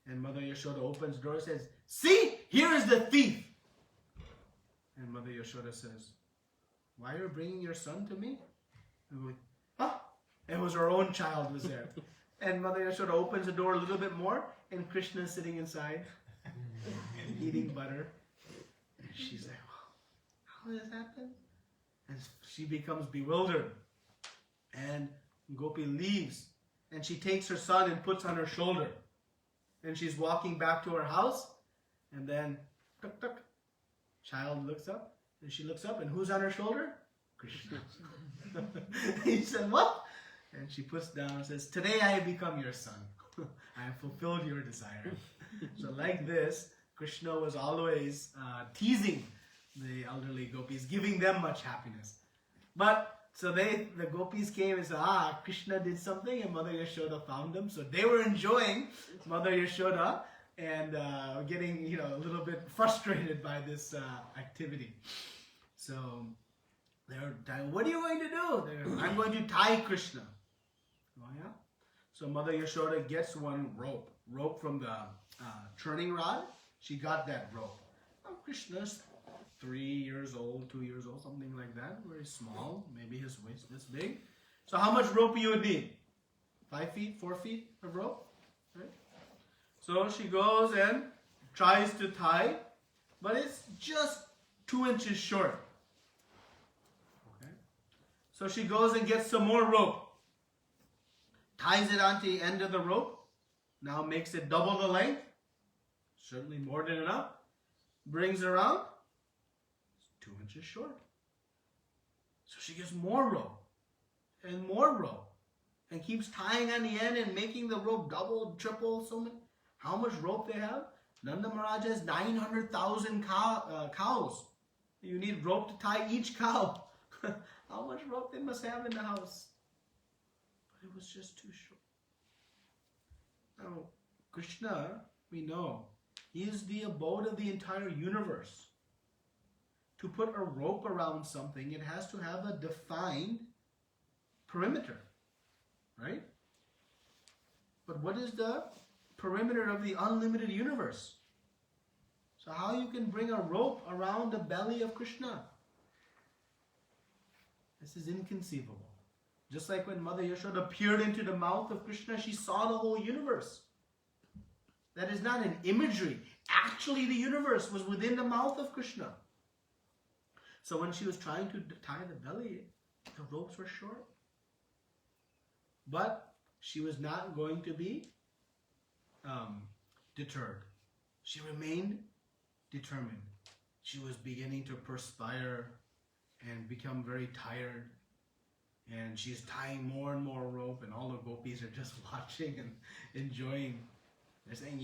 And Mother Yashoda opens the door and says, see, here is the thief. And Mother Yashoda says, why are you bringing your son to me? And we, it was her own child was there. And Mother Yashoda opens the door a little bit more, and Krishna is sitting inside, eating butter. And she's like, how did this happen? And she becomes bewildered. And Gopi leaves, and she takes her son and puts on her shoulder. And she's walking back to her house, and then, tuk tuk, child looks up, and she looks up, and who's on her shoulder? Krishna. He said, what? And she puts down and says, today I have become your son. I have fulfilled your desire. So like this, Krishna was always teasing the elderly gopis, giving them much happiness. But, so the gopis came and said, Krishna did something, and Mother Yashoda found them. So they were enjoying Mother Yashoda and getting, a little bit frustrated by this activity. So they're telling, what are you going to do? I'm going to tie Krishna. Oh yeah? So Mother Yashoda gets one rope from the churning rod. She got that rope. Now Krishna's 3 years old, 2 years old, something like that. Very small, maybe his waist this big. So how much rope you would need? 5 feet, 4 feet of rope? Right? So she goes and tries to tie, but it's just 2 inches short. Okay? So she goes and gets some more rope. Ties it onto the end of the rope. Now makes it double the length. Certainly more than enough. Brings it around. It's 2 inches short. So she gets more rope. And more rope. And keeps tying on the end and making the rope double, triple, so many. How much rope they have? Nanda Maharaj has 900,000 cows. You need rope to tie each cow. How much rope they must have in the house? It was just too short. Now, Krishna, we know, he is the abode of the entire universe. To put a rope around something, it has to have a defined perimeter, right? But what is the perimeter of the unlimited universe? So how you can bring a rope around the belly of Krishna? This is inconceivable. Just like when Mother Yashoda peered into the mouth of Krishna, she saw the whole universe. That is not an imagery. Actually, the universe was within the mouth of Krishna. So when she was trying to tie the belly, the ropes were short. But she was not going to be deterred. She remained determined. She was beginning to perspire and become very tired. And she's tying more and more rope, and all the gopis are just watching and enjoying. They're saying,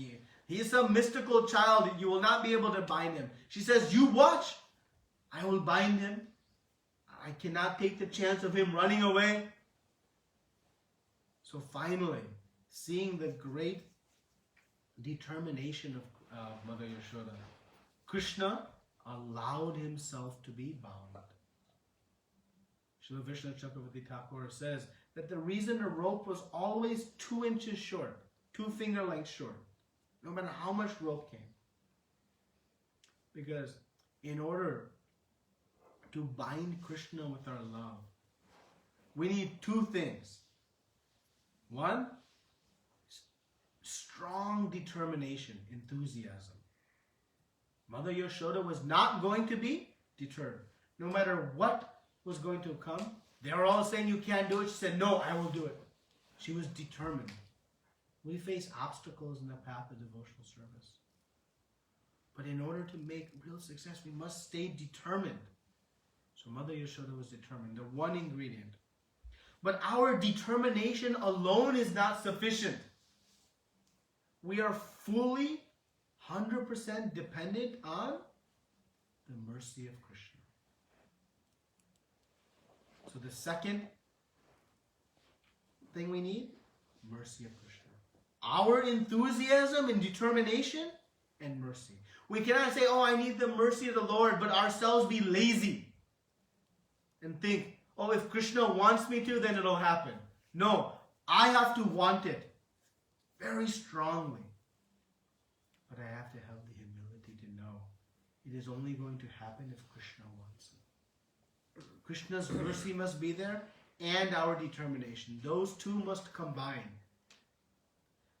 he is some mystical child. You will not be able to bind him. She says, you watch. I will bind him. I cannot take the chance of him running away. So finally, seeing the great determination of Mother Yashoda, Krishna allowed himself to be bound. Srila Vishnu Chakravarti Thakur says that the reason the rope was always 2 inches short, 2 finger lengths short, no matter how much rope came. Because in order to bind Krishna with our love, we need 2 things. 1, strong determination, enthusiasm. Mother Yashoda was not going to be deterred. No matter what was going to come, they were all saying you can't do it. She said, no, I will do it. She was determined. We face obstacles in the path of devotional service. But in order to make real success, we must stay determined. So Mother Yashoda was determined, the one ingredient. But our determination alone is not sufficient. We are fully, 100% dependent on the mercy of Krishna. So the second thing we need, mercy of Krishna. Our enthusiasm and determination and mercy. We cannot say, oh, I need the mercy of the Lord, but ourselves be lazy and think, oh, if Krishna wants me to, then it'll happen. No, I have to want it very strongly. But I have to have the humility to know it is only going to happen if Krishna wants it. Krishna's mercy must be there and our determination. Those two must combine.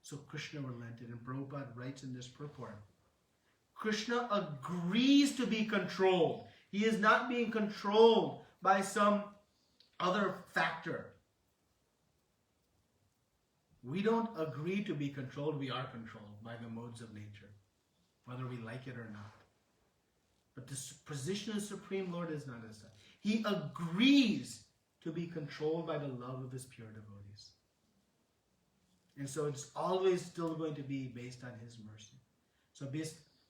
So Krishna relented, and Prabhupada writes in this purport, Krishna agrees to be controlled. He is not being controlled by some other factor. We don't agree to be controlled. We are controlled by the modes of nature, whether we like it or not. But the position of Supreme Lord is not as such. He agrees to be controlled by the love of his pure devotees. And so it's always still going to be based on his mercy. So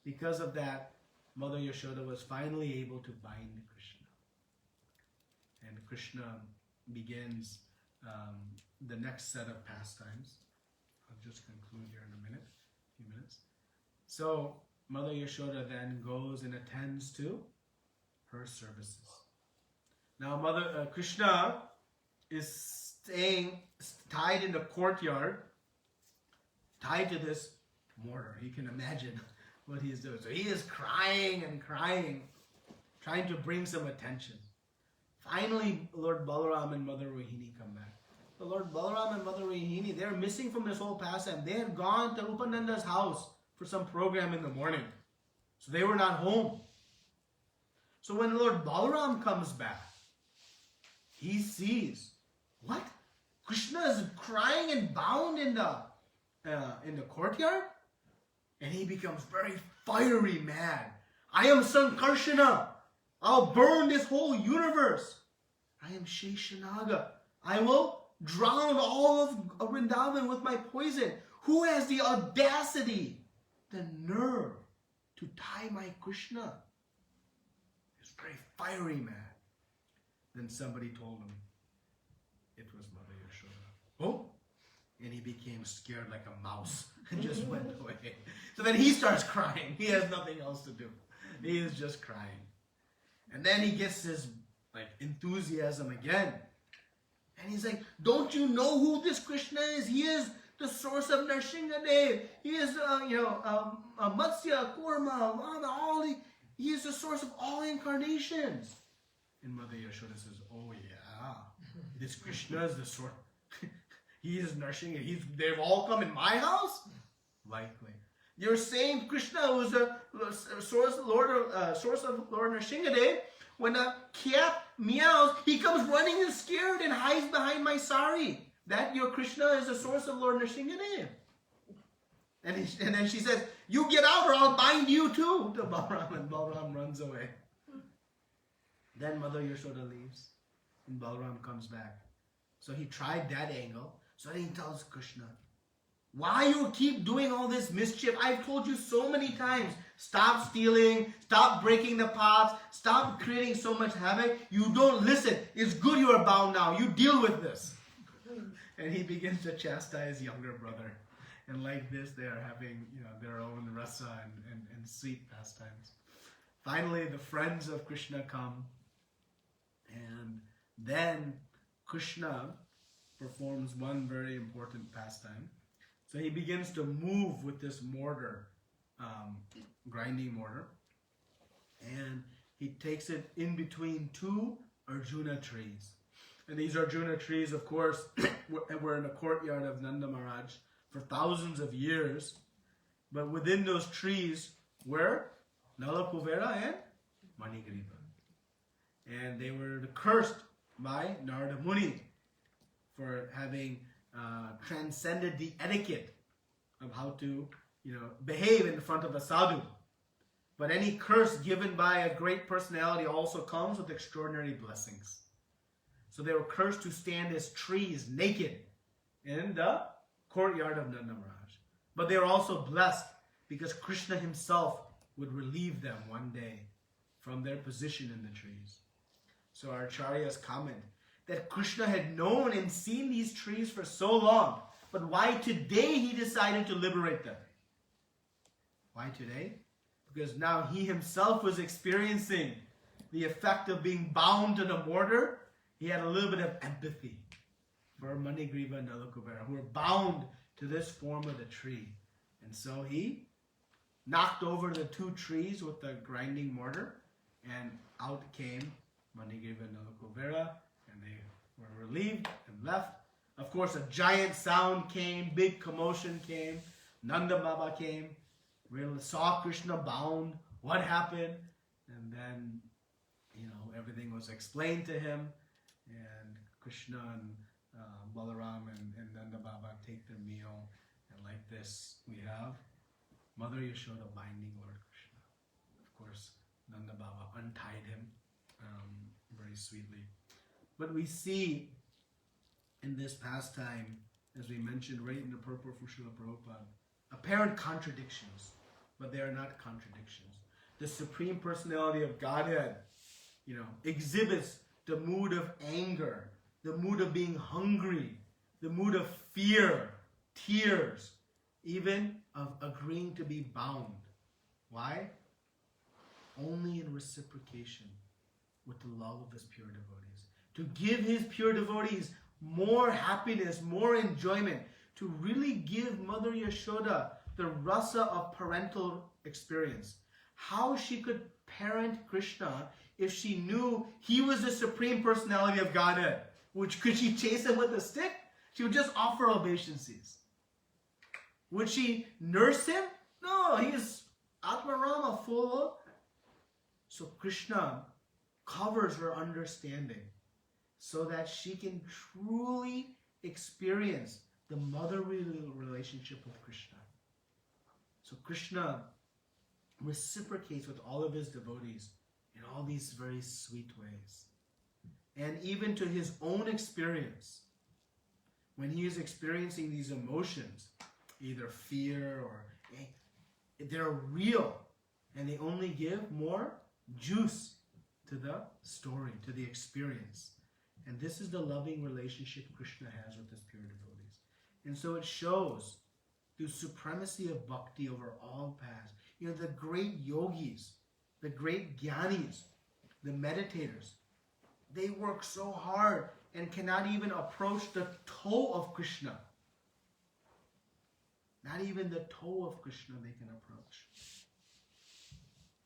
because of that, Mother Yashoda was finally able to bind Krishna. And Krishna begins the next set of pastimes. I'll just conclude here in a few minutes. So Mother Yashoda then goes and attends to her services. Now Krishna is staying tied in the courtyard, tied to this mortar. You can imagine what he's doing. So he is crying and crying, trying to bring some attention. Finally, Lord Balaram and Mother Rohini come back. The Lord Balaram and Mother Rohini, they're missing from this whole pastime. They had gone to Upananda's house for some program in the morning. So they were not home. So when Lord Balaram comes back, he sees, what? Krishna is crying and bound in the courtyard? And he becomes very fiery mad. I am Sankarshana. I'll burn this whole universe. I am Sheshanaga. I will drown all of Vrindavan with my poison. Who has the audacity, the nerve to tie my Krishna? He's very fiery mad. Then somebody told him it was Mother Yashoda. Oh, And he became scared like a mouse and just went away. So then he starts crying. He has nothing else to do. He is just crying. And then he gets his enthusiasm again. And he's like, don't you know who this Krishna is? He is the source of Narsinghadev. He is, Matsya, Kurma, he is the source of all incarnations. And Mother Yashoda says, oh yeah, this Krishna is the source. He is Narsingha. They've all come in my house? Likely. You're saying Krishna was the source of Lord Narsinghadev. When a cat meows, he comes running and scared and hides behind my sari. That your Krishna is the source of Lord Narsinghadev. And then she says, you get out or I'll bind you too, to Balaram. And Balaram runs away. Then Mother Yashoda leaves. And Balaram comes back. So he tried that angle. So then he tells Krishna, why you keep doing all this mischief? I've told you so many times, stop stealing, stop breaking the pots, stop creating so much havoc. You don't listen. It's good you are bound now. You deal with this. And he begins to chastise younger brother. And like this, they are having their own rasa and sweet pastimes. Finally, the friends of Krishna come. And then Krishna performs one very important pastime. So he begins to move with this mortar, grinding mortar. And he takes it in between two Arjuna trees. And these Arjuna trees, of course, were in the courtyard of Nanda Maharaj for thousands of years. But within those trees were Nala Kuvera and Manigriva. And they were cursed by Narada Muni for having transcended the etiquette of how to, behave in front of a sadhu. But any curse given by a great personality also comes with extraordinary blessings. So they were cursed to stand as trees naked in the courtyard of Nanda Maharaj. But they were also blessed because Krishna himself would relieve them one day from their position in the trees. So our acharyas comment that Krishna had known and seen these trees for so long, but why today he decided to liberate them? Why today? Because now he himself was experiencing the effect of being bound to the mortar. He had a little bit of empathy for Manigriva and Nalakubera, who were bound to this form of the tree. And so he knocked over the two trees with the grinding mortar, and out came Manigriva and Nalakubera, and they were relieved and left. Of course, a giant sound came, big commotion came. Nanda Baba came, saw Krishna bound. What happened? And then, everything was explained to him. And Krishna and Balaram and Nanda Baba take their meal. And like this, we have Mother Yashoda binding Lord Krishna. Of course, Nanda Baba untied him very sweetly. But we see in this pastime, as we mentioned right in the purport from Srila Prabhupada, apparent contradictions, but they are not contradictions. The Supreme Personality of Godhead, exhibits the mood of anger, the mood of being hungry, the mood of fear, tears, even of agreeing to be bound. Why? Only in reciprocation with the love of his pure devotees. To give his pure devotees more happiness, more enjoyment, to really give Mother Yashoda the rasa of parental experience. How she could parent Krishna if she knew he was the Supreme Personality of Godhead. Could she chase him with a stick? She would just offer obeisances. Would she nurse him? No, he is Atmarama, full. So Krishna covers her understanding so that she can truly experience the motherly relationship with Krishna. So Krishna reciprocates with all of his devotees in all these very sweet ways. And even to his own experience, when he is experiencing these emotions, either fear or they're real, and they only give more juice to the story, to the experience. And this is the loving relationship Krishna has with his pure devotees. And so it shows the supremacy of bhakti over all paths. The great yogis, the great jnanis, the meditators, they work so hard and cannot even approach the toe of Krishna. Not even the toe of Krishna they can approach.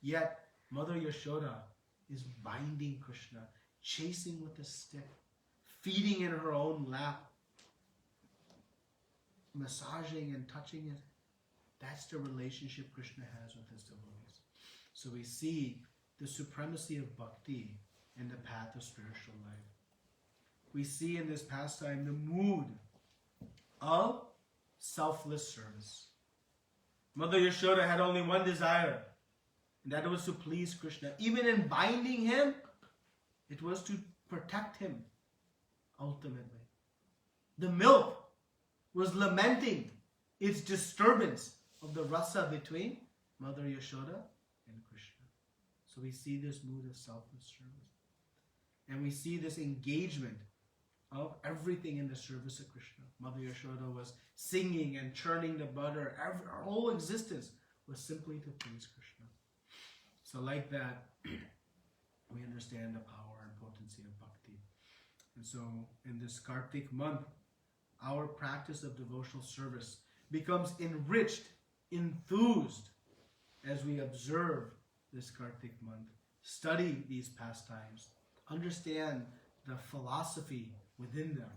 Yet, Mother Yashoda is binding Krishna, chasing with a stick, feeding in her own lap, massaging and touching it. That's the relationship Krishna has with his devotees. So we see the supremacy of bhakti in the path of spiritual life. We see in this pastime the mood of selfless service. Mother Yashoda had only one desire, and that was to please Krishna. Even in binding him, it was to protect him ultimately. The milk was lamenting its disturbance of the rasa between Mother Yashoda and Krishna. So we see this mood of selfless service. And we see this engagement of everything in the service of Krishna. Mother Yashoda was singing and churning the butter. Her whole existence was simply to please Krishna. So like that, we understand the power and potency of bhakti. And so in this Kartik month, our practice of devotional service becomes enriched, enthused, as we observe this Kartik month, study these pastimes, understand the philosophy within them,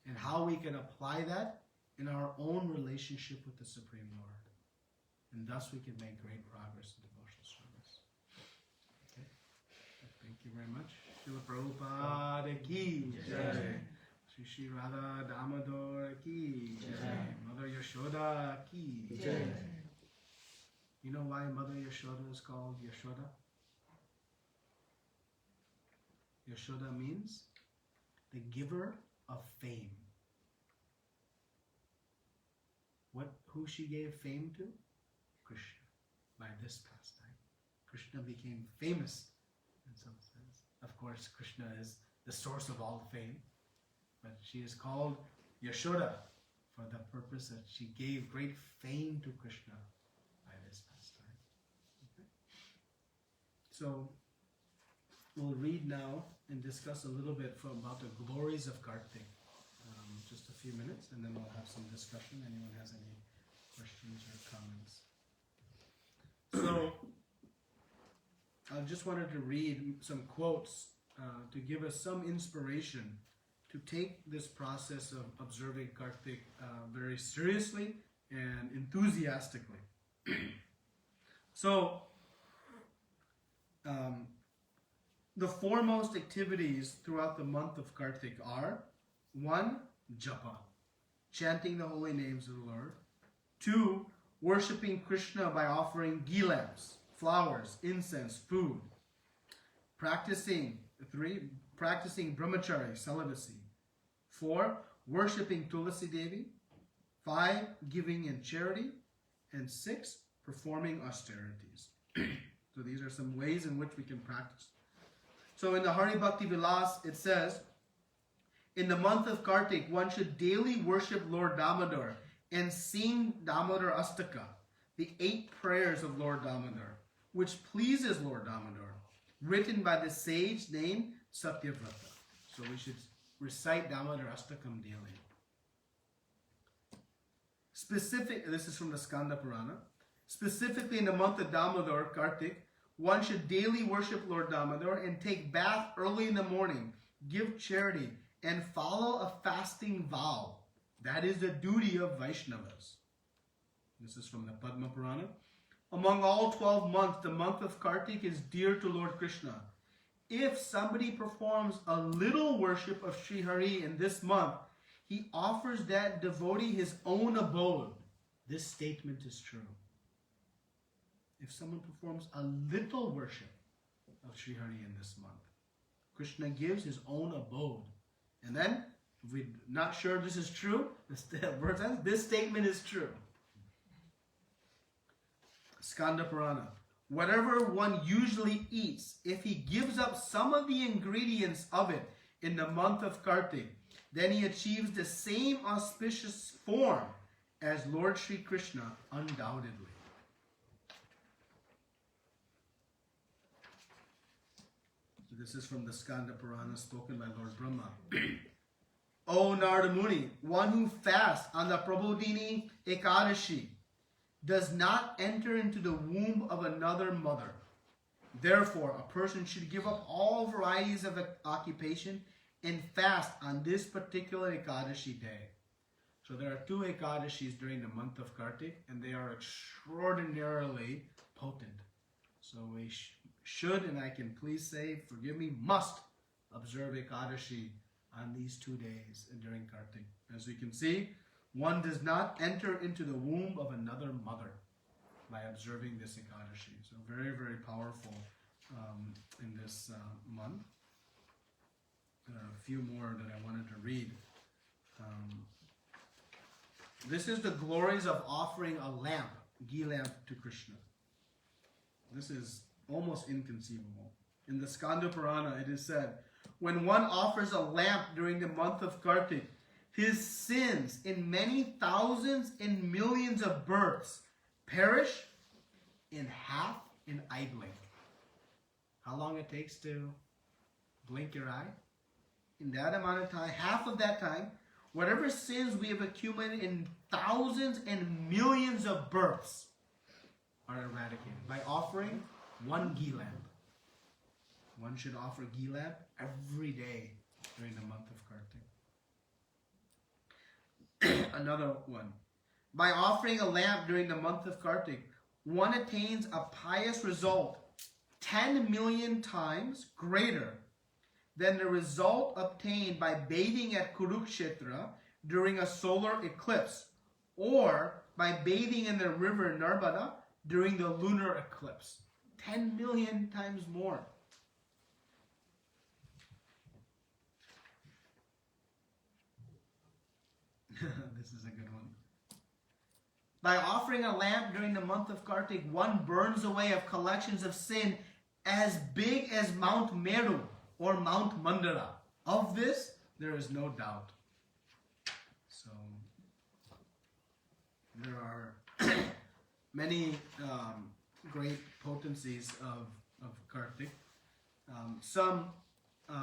and how we can apply that in our own relationship with the Supreme Lord. And thus we can make great progress in devotional service. Okay? Thank you very much. Srila Prabhupada ki jai. Shri Radha Damodar ki jai. Mother Yashoda ki jai. You know why Mother Yashoda is called Yashoda? Yashoda means the giver of fame. Who she gave fame to? Krishna, by this pastime. Krishna became famous in some sense. Of course, Krishna is the source of all fame, but she is called Yashoda for the purpose that she gave great fame to Krishna by this pastime. Okay? So, we'll read now and discuss a little bit about the glories of Kartik. Just a few minutes, and then we'll have some discussion. Anyone has any questions or comments? So, I just wanted to read some quotes to give us some inspiration to take this process of observing Kartik very seriously and enthusiastically. So, the foremost activities throughout the month of Kartik are 1. Japa, chanting the holy names of the Lord. 2. Worshipping Krishna by offering ghee lamps, flowers, incense, food. 3. Practicing brahmachari, celibacy. 4. Worshipping Tulasi Devi. 5. Giving in charity. And 6. Performing austerities. So these are some ways in which we can practice. So in the Hari Bhakti Vilas, it says, in the month of Kartik, one should daily worship Lord Damodar and sing Damodar Astaka, the 8 prayers of Lord Damodar, which pleases Lord Damodar, written by the sage named Satyavrata. So we should recite Damodar Astakam daily. This is from the Skanda Purana. Specifically in the month of Damodar, Kartik, one should daily worship Lord Damodar and take bath early in the morning, give charity, and follow a fasting vow. That is the duty of Vaishnavas. This is from the Padma Purana. Among all 12 months, the month of Kartik is dear to Lord Krishna. If somebody performs a little worship of Sri Hari in this month, he offers that devotee his own abode. This statement is true. If someone performs a little worship of Sri Hari in this month, Krishna gives his own abode. And then, if we're not sure this is true, this statement is true. Skanda Purana. Whatever one usually eats, if he gives up some of the ingredients of it in the month of Kartik, then he achieves the same auspicious form as Lord Sri Krishna, undoubtedly. This is from the Skanda Purana spoken by Lord Brahma. O Narada Muni, one who fasts on the Prabodhini Ekadashi does not enter into the womb of another mother. Therefore, a person should give up all varieties of occupation and fast on this particular Ekadashi day. So there are 2 Ekadashis during the month of Kartik, and they are extraordinarily potent. So we should, and I can please say, forgive me, must observe Ekadashi on these 2 days during Kartik. As we can see, one does not enter into the womb of another mother by observing this Ekadashi. So very, very powerful in this month. There are a few more that I wanted to read. This is the glories of offering a lamp, ghee lamp, to Krishna. This is almost inconceivable. In the Skanda Purana, it is said, when one offers a lamp during the month of Kartik, his sins in many thousands and millions of births perish in half an eye blink. How long it takes to blink your eye? In that amount of time, half of that time, whatever sins we have accumulated in thousands and millions of births are eradicated by offering one ghee lamp. One should offer ghee lamp every day during the month of Kartik. Another one. By offering a lamp during the month of Kartik, one attains a pious result 10 million times greater than the result obtained by bathing at Kurukshetra during a solar eclipse, or by bathing in the river Narmada during the lunar eclipse. 10 million times more. This is a good one. By offering a lamp during the month of Kartik, one burns away of collections of sin as big as Mount Meru or Mount Mandara. Of this, there is no doubt. So, there are many great potencies of Kartik. Some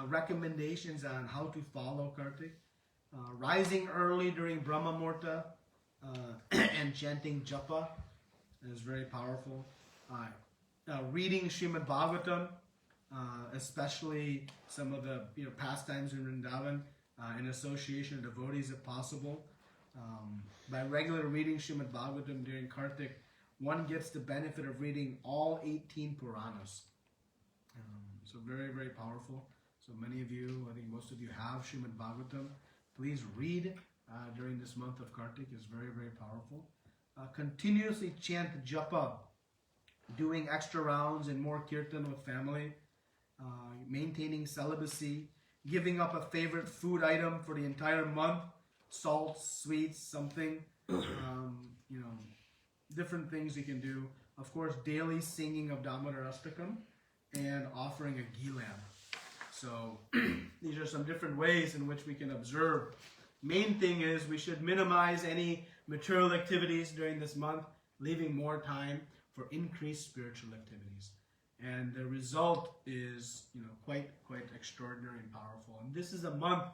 recommendations on how to follow Kartik. Rising early during Brahma Muhurta and chanting japa is very powerful. Reading Srimad Bhagavatam, especially some of the pastimes in Vrindavan, in association of devotees if possible. By regular reading Srimad Bhagavatam during Kartik, one gets the benefit of reading all 18 Puranas. So very, very powerful. So many of you, I think most of you have Srimad Bhagavatam. Please read during this month of Kartik. It's very, very powerful. Continuously chant japa, doing extra rounds and more kirtan with family, maintaining celibacy, giving up a favorite food item for the entire month, salt, sweets, something, different things you can do. Of course, daily singing of Damodar Astakam and offering a ghee lamp. So these are some different ways in which we can observe. Main thing is we should minimize any material activities during this month, leaving more time for increased spiritual activities. And the result is, quite extraordinary and powerful. And this is a month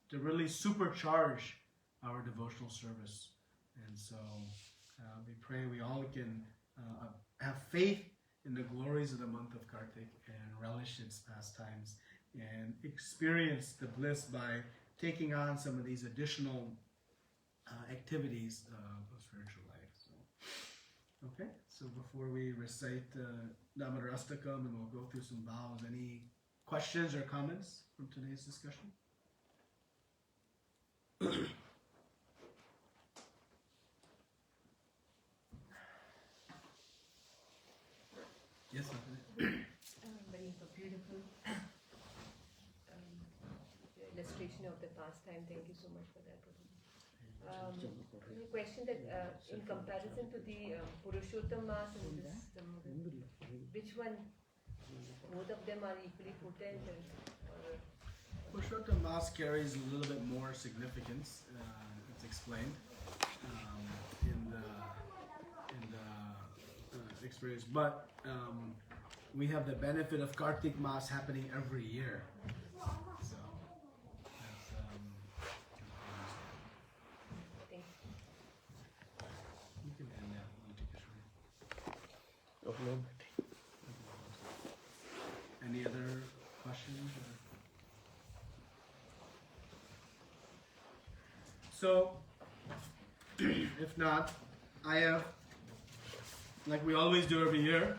to really supercharge our devotional service. And so we pray we all can have faith in the glories of the month of Kartik and relish its pastimes and experience the bliss by taking on some of these additional activities of spiritual life. So, okay, so before we recite Damodar Astakam and we'll go through some vows, any questions or comments from today's discussion? Yes, Very beautiful illustration of the pastime. Thank you so much for that. A question that in comparison to the Purushottam Mas and this, which one, both of them are equally potent? Purushottam Mas Mas carries a little bit more significance. It's explained in the experience, but we have the benefit of Kartik Mas happening every year. So that's Thank you can end that. You take a short. Any other questions? So, if not, I have, like we always do every year,